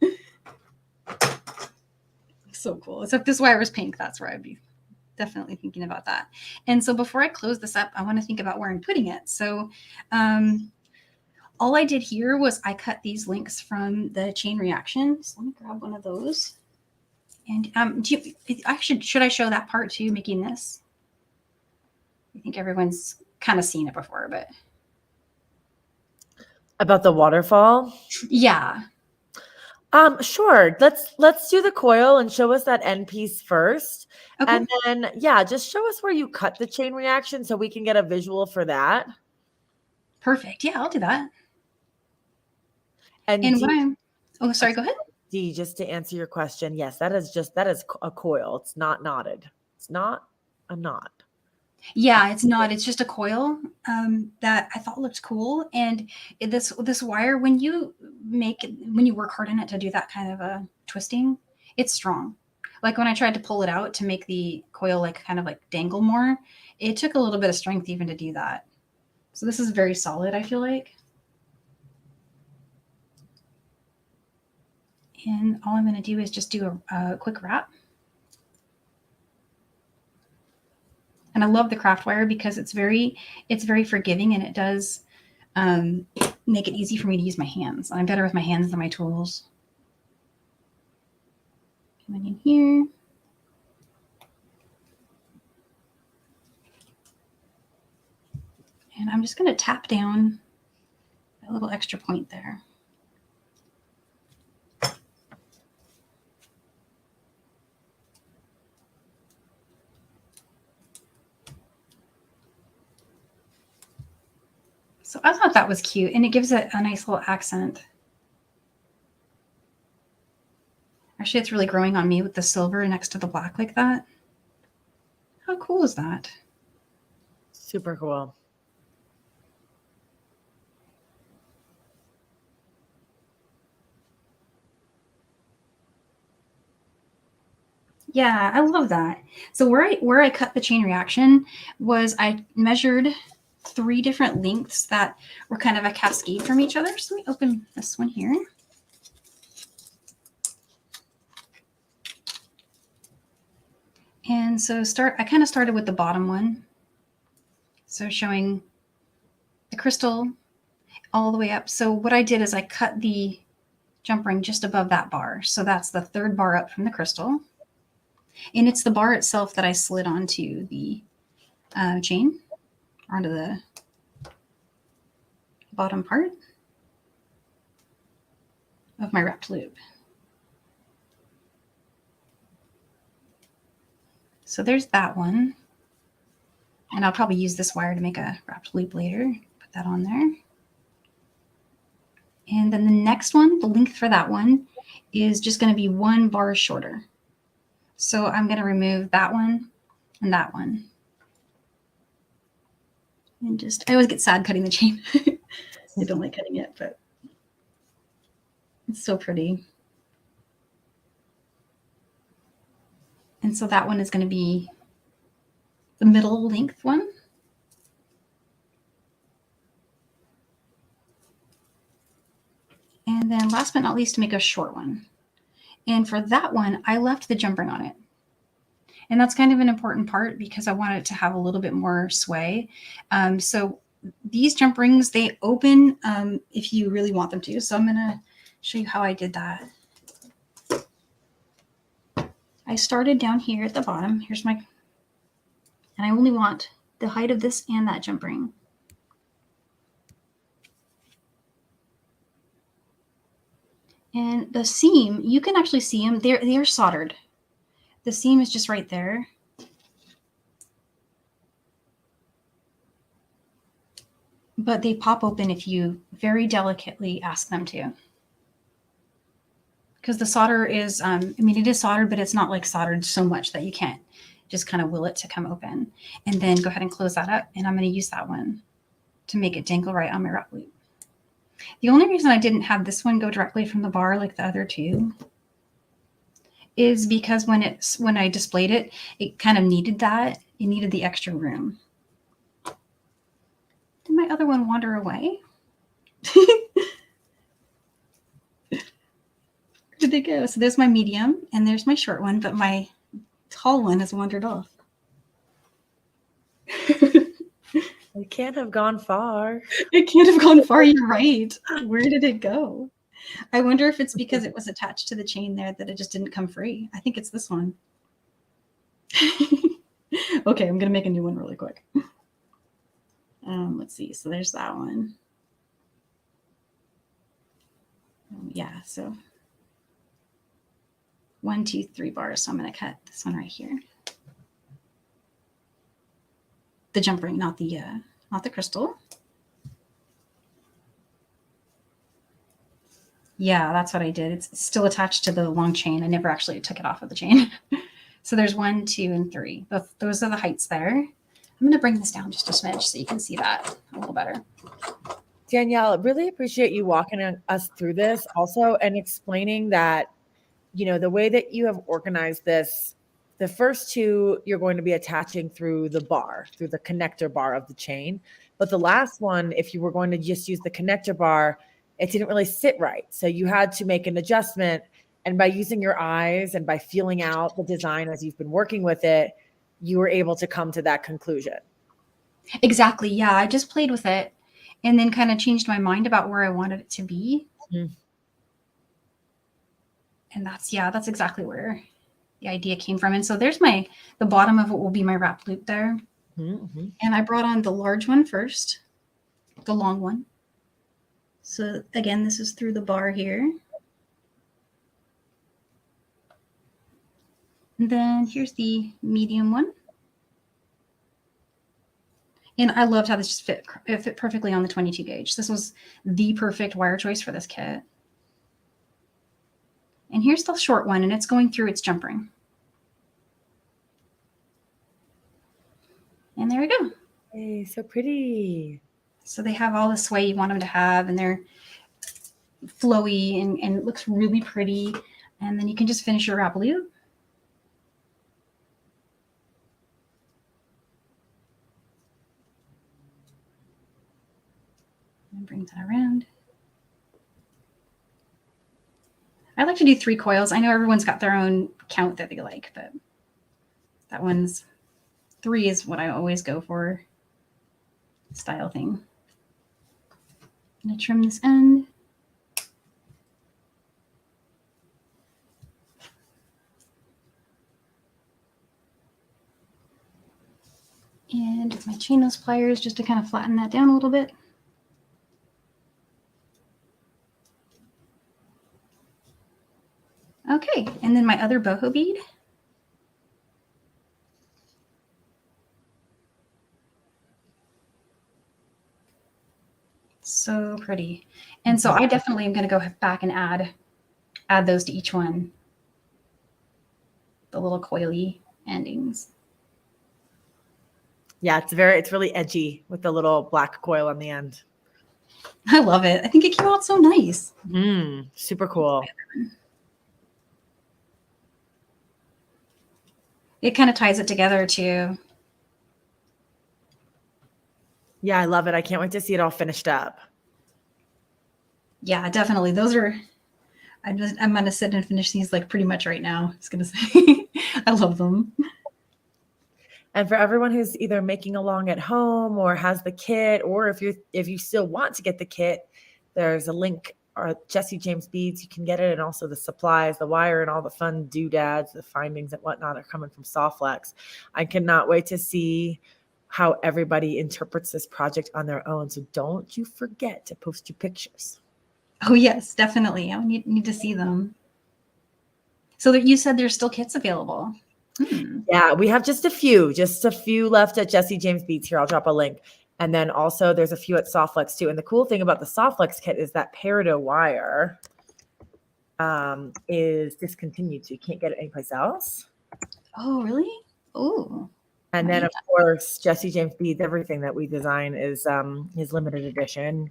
it. So cool. Except this wire was pink. That's where I'd be definitely thinking about that. And so before I close this up, I want to think about where I'm putting it. So all I did here was I cut these links from the chain reaction. So let me grab one of those. And should I show that part too, making this? I think everyone's kind of seen it before, but. About the waterfall? Yeah. Sure. Let's do the coil and show us that end piece first. Okay. And then, yeah, just show us where you cut the chain reaction so we can get a visual for that. Perfect. Yeah, I'll do that. And oh, sorry, go ahead. D, just to answer your question, yes, that is a coil. It's not knotted. It's not a knot. Yeah, it's not. It's just a coil that I thought looked cool. And this wire, when you work hard in it to do that kind of a twisting, it's strong. Like when I tried to pull it out to make the coil like kind of like dangle more, it took a little bit of strength even to do that. So this is very solid, I feel like. And all I'm going to do is just do a quick wrap. And I love the craft wire because it's very forgiving, and it does make it easy for me to use my hands. I'm better with my hands than my tools. Coming in here. And I'm just going to tap down a little extra point there. So I thought that was cute, and it gives it a nice little accent. Actually, it's really growing on me with the silver next to the black like that. How cool is that? Super cool. Yeah, I love that. So where I cut the chain reaction was I measured 3 different lengths that were kind of a cascade from each other. So let me open this one here. And so I kind of started with the bottom one. So showing the crystal all the way up. So what I did is I cut the jump ring just above that bar. So that's the 3rd bar up from the crystal. And it's the bar itself that I slid onto the chain, onto the bottom part of my wrapped loop. So there's that one. And I'll probably use this wire to make a wrapped loop later. Put that on there. And then the next one, the length for that one is just going to be 1 bar shorter. So I'm going to remove that one and that one. And I always get sad cutting the chain. I don't like cutting it, but it's so pretty. And so that one is going to be the middle length one. And then last but not least, to make a short one. And for that one, I left the jump ring on it. And that's kind of an important part because I want it to have a little bit more sway. So these jump rings, they open if you really want them to. So I'm going to show you how I did that. I started down here at the bottom. Here's and I only want the height of this and that jump ring. And the seam, you can actually see them. They're soldered. The seam is just right there. But they pop open if you very delicately ask them to. Because the solder is, it is soldered, but it's not like soldered so much that you can't just kind of will it to come open. And then go ahead and close that up. And I'm going to use that one to make it dangle right on my wrap loop. The only reason I didn't have this one go directly from the bar like the other two is because when I displayed it, it kind of needed that. It needed the extra room. Did my other one wander away? Where did they go? So there's my medium and there's my short one, but my tall one has wandered off. It can't have gone far. It can't have gone far. You're right. Where did it go? I wonder if it's because it was attached to the chain there that it just didn't come free. I think it's this one. Okay, I'm going to make a new one really quick. Let's see. So there's that one. Yeah, so 1, 2, 3 bars. So I'm going to cut this one right here. The jump ring, not the crystal. Yeah, that's what I did. It's still attached to the long chain. I never actually took it off of the chain. So there's 1, 2, and 3. Those are the heights there. I'm going to bring this down just a smidge so you can see that a little better. Danielle, really appreciate you walking us through this also and explaining that, the way that you have organized this, the first two you're going to be attaching through the connector bar of the chain. But the last one, if you were going to just use the connector bar, it didn't really sit right. So you had to make an adjustment. And by using your eyes and by feeling out the design as you've been working with it, you were able to come to that conclusion. Exactly. Yeah, I just played with it and then kind of changed my mind about where I wanted it to be. Mm-hmm. And that's exactly where the idea came from. And so there's the bottom of what will be my wrap loop there. Mm-hmm. And I brought on the large one first. the long one. So again, this is through the bar here. And then here's the medium one. And I loved how this just fit perfectly on the 22 gauge. This was the perfect wire choice for this kit. And here's the short one, and it's going through its jump ring. And there we go. Hey, so pretty. So they have all the sway you want them to have, and they're flowy, and it looks really pretty. And then you can just finish your wrap loop. And bring that around. I like to do 3 coils. I know everyone's got their own count that they like, but that one's 3 is what I always go for. Style thing. I'm going to trim this end. And with my chain nose pliers, just to kind of flatten that down a little bit. Okay, and then my other boho bead. So pretty. And so I definitely am going to go back and add those to each one. The little coily endings. Yeah, it's really edgy with the little black coil on the end. I love it. I think it came out so nice. Super cool. It kind of ties it together too. Yeah, I love it. I can't wait to see it all finished up. Yeah, definitely. Those are, I'm going to sit and finish these like pretty much right now. I was going to say, I love them. And for everyone who's either making along at home or has the kit, or if you still want to get the kit, there's a link or Jesse James Beads. You can get it, and also the supplies, the wire, and all the fun doodads, the findings and whatnot are coming from Softflex. I cannot wait to see how everybody interprets this project on their own. So don't you forget to post your pictures. Oh yes, definitely. I need to see them. So that you said there's still kits available. Yeah, we have just a few left at Jesse James Beads. Here, I'll drop a link. And then also there's a few at Softflex too. And the cool thing about the Softflex kit is that peridot wire is discontinued. So you can't get it anyplace else. Oh, really? Oh. And then of course, Jesse James Beads, everything that we design is limited edition.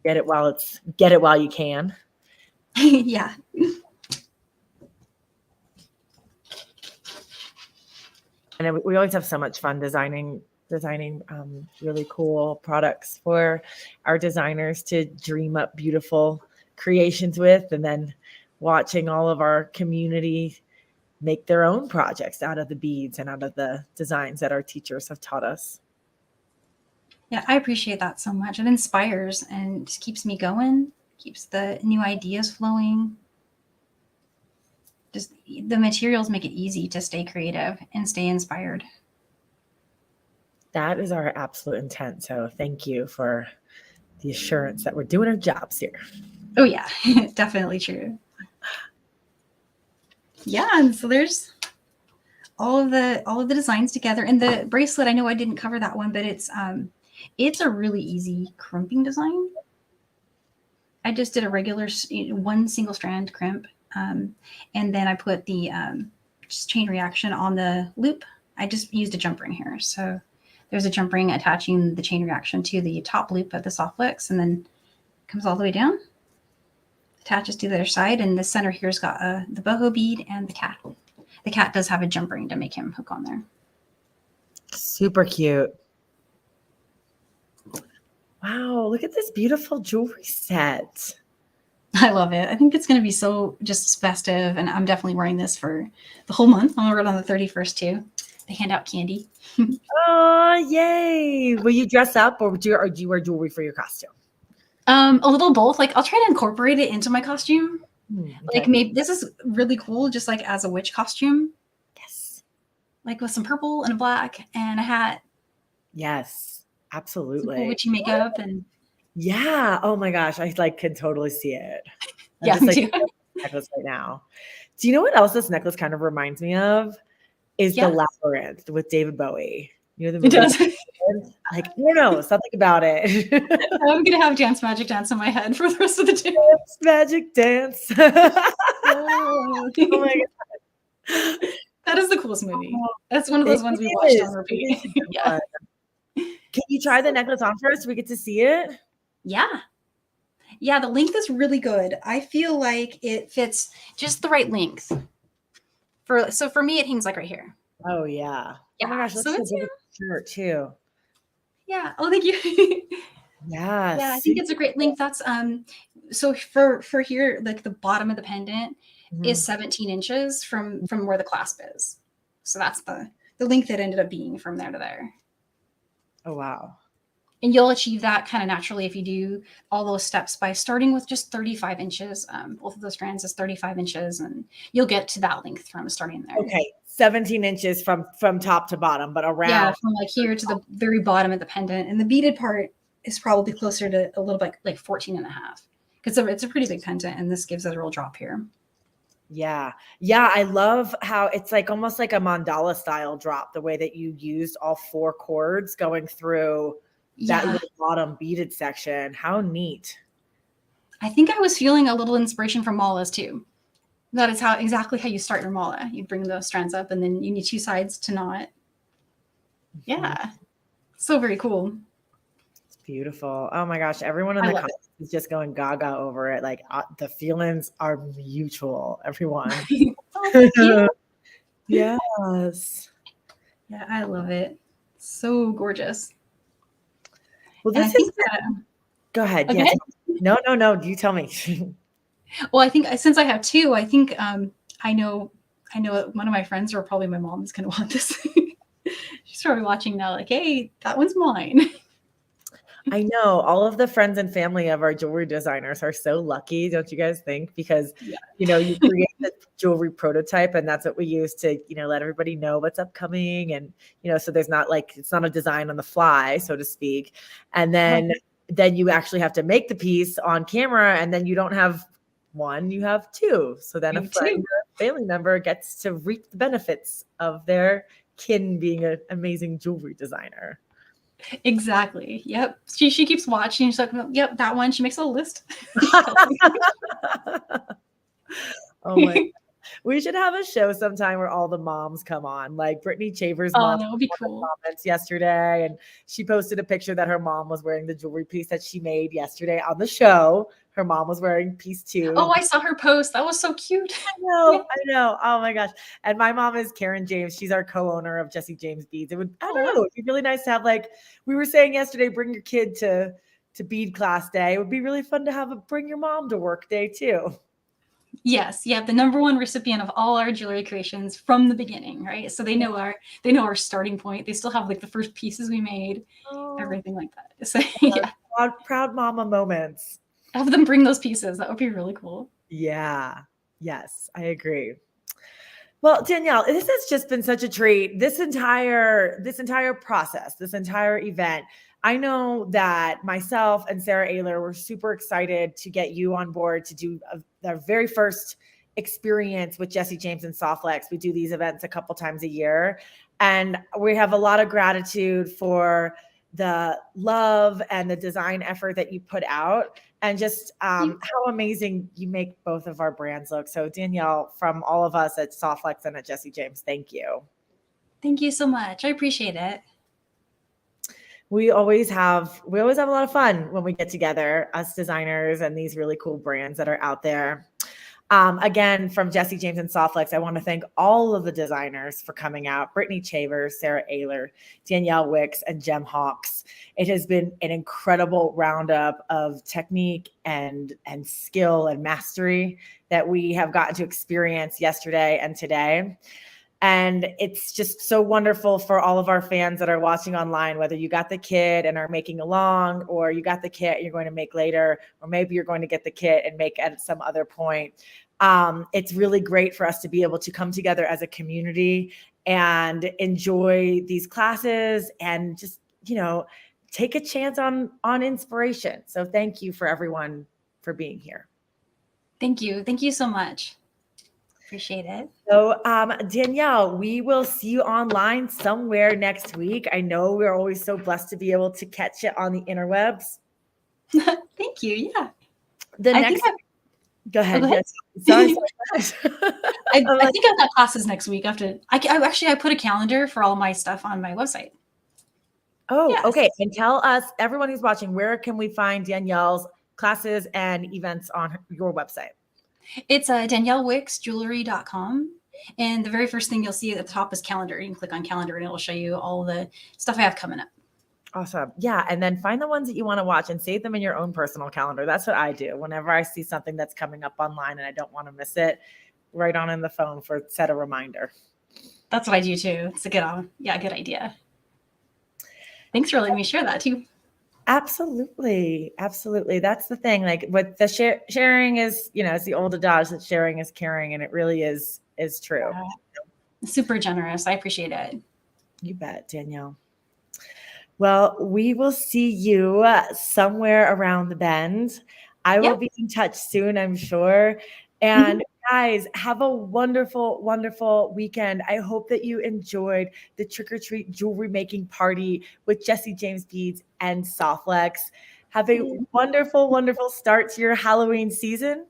Get it while you can. Yeah. And we always have so much fun designing really cool products for our designers to dream up beautiful creations with, and then watching all of our community make their own projects out of the beads and out of the designs that our teachers have taught us. Yeah, I appreciate that so much. It inspires and just keeps me going, keeps the new ideas flowing. Just the materials make it easy to stay creative and stay inspired. That is our absolute intent. So thank you for the assurance that we're doing our jobs here. Oh yeah, definitely true. Yeah, and so there's all of the designs together. And the bracelet, I know I didn't cover that one, but it's a really easy crimping design. I just did a regular one single strand crimp. And then I put the just chain reaction on the loop. I just used a jump ring here. So there's a jump ring attaching the chain reaction to the top loop of the Softflex, and then comes all the way down, attaches to the other side. And the center here's got the boho bead and the cat. The cat does have a jump ring to make him hook on there. Super cute. Wow, look at this beautiful jewelry set. I love it. I think it's going to be so just festive, and I'm definitely wearing this for the whole month. I'm going to wear it on the 31st too. They hand out candy. Oh, yay. Will you dress up, or do you wear jewelry for your costume? A little both. Like, I'll try to incorporate it into my costume. Okay. Like, maybe this is really cool, just like as a witch costume. Yes. Like with some purple and a black and a hat. Yes. Absolutely. Cool witchy makeup and yeah. Oh my gosh. I like can totally see it. I'm yeah, just like me too. necklace right now. Do you know what else this necklace kind of reminds me of? Is Yeah. the Labyrinth with David Bowie. You know the It movie? does. Like, I don't know, something about it. I'm gonna have Dance Magic Dance in my head for the rest of the day. Magic dance. Oh my god. That is the coolest movie. Oh, That's one of those ones we watched on repeat. It is a good Yeah. one. Can you try the necklace on for us so we get to see it? Yeah. Yeah, the length is really good. I feel like it fits just the right length. So for me, it hangs like right here. Oh yeah. Yeah. Oh my gosh, that's So so it's big shirt too. yeah. Oh, thank you. Yeah. Yeah, I think it's a great length. That's so for here, like the bottom of the pendant is 17 inches from where the clasp is. So that's the length it ended up being from there to there. Oh wow. And you'll achieve that kind of naturally if you do all those steps by starting with just 35 inches. Both of those strands is 35 inches, and you'll get to that length from starting there. Okay, 17 inches from top to bottom, but around. Yeah, from like here to the very bottom of the pendant. And the beaded part is probably closer to a little bit like 14 and a half. Because it's a pretty big pendant, and this gives it a real drop here. Yeah. Yeah. I love how it's like almost like a mandala style drop, the way that you used all 4 cords going through that little bottom beaded section. How neat. I think I was feeling a little inspiration from malas too. That is exactly how you start your mala. You bring those strands up and then you need 2 sides to knot. Yeah. So very cool. It's beautiful. Oh my gosh. Everyone in the comments is just going gaga over it. Like the feelings are mutual, everyone. Oh, yes. Yeah, I love it. So gorgeous. Well, this is go ahead. Okay. Yeah. No. You tell me. Well, I think since I have 2, I think I know one of my friends, or probably my mom, is going to want this. She's probably watching now like, hey, that one's mine. I know all of the friends and family of our jewelry designers are so lucky, don't you guys think? Because, you create the jewelry prototype, and that's what we use to, let everybody know what's upcoming. And, so there's not like, it's not a design on the fly, so to speak. And then you actually have to make the piece on camera, and then you don't have 1, you have 2. So then a friend or a family member gets to reap the benefits of their kin being an amazing jewelry designer. Exactly. Yep. She keeps watching. She's like, yep, that one. She makes a list. Oh my God. We should have a show sometime where all the moms come on, like Brittany Chaver's mom. That would be cool. Comments yesterday, and she posted a picture that her mom was wearing the jewelry piece that she made yesterday on the show. Her mom was wearing piece 2. Oh, I saw her post. That was so cute. I know. Oh my gosh. And my mom is Karen James. She's our co-owner of Jesse James Beads. I don't know. It'd be really nice to have, like we were saying yesterday, bring your kid to bead class day. It would be really fun to have bring your mom to work day too. Yes. Yeah. The number 1 recipient of all our jewelry creations from the beginning, right? So they know our starting point. They still have like the first pieces we made, everything like that. So yeah. Proud mama moments. Have them bring those pieces. That would be really cool. Yeah. Yes, I agree. Well, Danielle, this has just been such a treat. This entire process, this entire event. I know that myself and Sarah Ayler were super excited to get you on board to do our very first experience with Jesse James and Softlex. We do these events a couple times a year, and we have a lot of gratitude for the love and the design effort that you put out, and just how amazing you make both of our brands look. So Danielle, from all of us at Softlex and at Jesse James, thank you. Thank you so much. I appreciate it. We always have a lot of fun when we get together, us designers and these really cool brands that are out there. Again, from Jesse James and Softlex, I want to thank all of the designers for coming out. Brittany Chaver, Sarah Ayler, Danielle Wicks, and Jem Hawks. It has been an incredible roundup of technique and skill and mastery that we have gotten to experience yesterday and today. And it's just so wonderful for all of our fans that are watching online, whether you got the kit and are making along, or you got the kit and you're going to make later, or maybe you're going to get the kit and make at some other point. It's really great for us to be able to come together as a community and enjoy these classes and just, take a chance on inspiration. So thank you for everyone for being here. Thank you. Thank you so much. Appreciate it. So, Danielle, we will see you online somewhere next week. I know we're always so blessed to be able to catch it on the interwebs. Thank you. Yeah. The I next, think go ahead. go ahead. Yes. Sorry. I think I've got classes next week. I put a calendar for all my stuff on my website. Oh, Yes. okay. And tell us, everyone who's watching, where can we find Danielle's classes and events on your website? It's DanielleWicksJewelry.com. And the very first thing you'll see at the top is calendar. You can click on calendar and it'll show you all the stuff I have coming up. Awesome. Yeah. And then find the ones that you want to watch and save them in your own personal calendar. That's what I do. Whenever I see something that's coming up online and I don't want to miss it, write on in the phone set a reminder. That's what I do too. It's a good idea. Thanks for letting me share that too. Absolutely. Absolutely. That's the thing. Like with the sharing is, it's the old adage that sharing is caring. And it really is true. Super generous. I appreciate it. You bet, Danielle. Well, we will see you somewhere around the bend. I will be in touch soon, I'm sure. And guys, have a wonderful, wonderful weekend. I hope that you enjoyed the trick-or-treat jewelry making party with Jesse James Beads and Softlex. Have a wonderful, wonderful start to your Halloween season.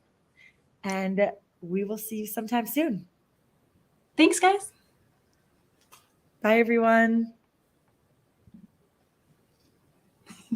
And we will see you sometime soon. Thanks, guys. Bye, everyone.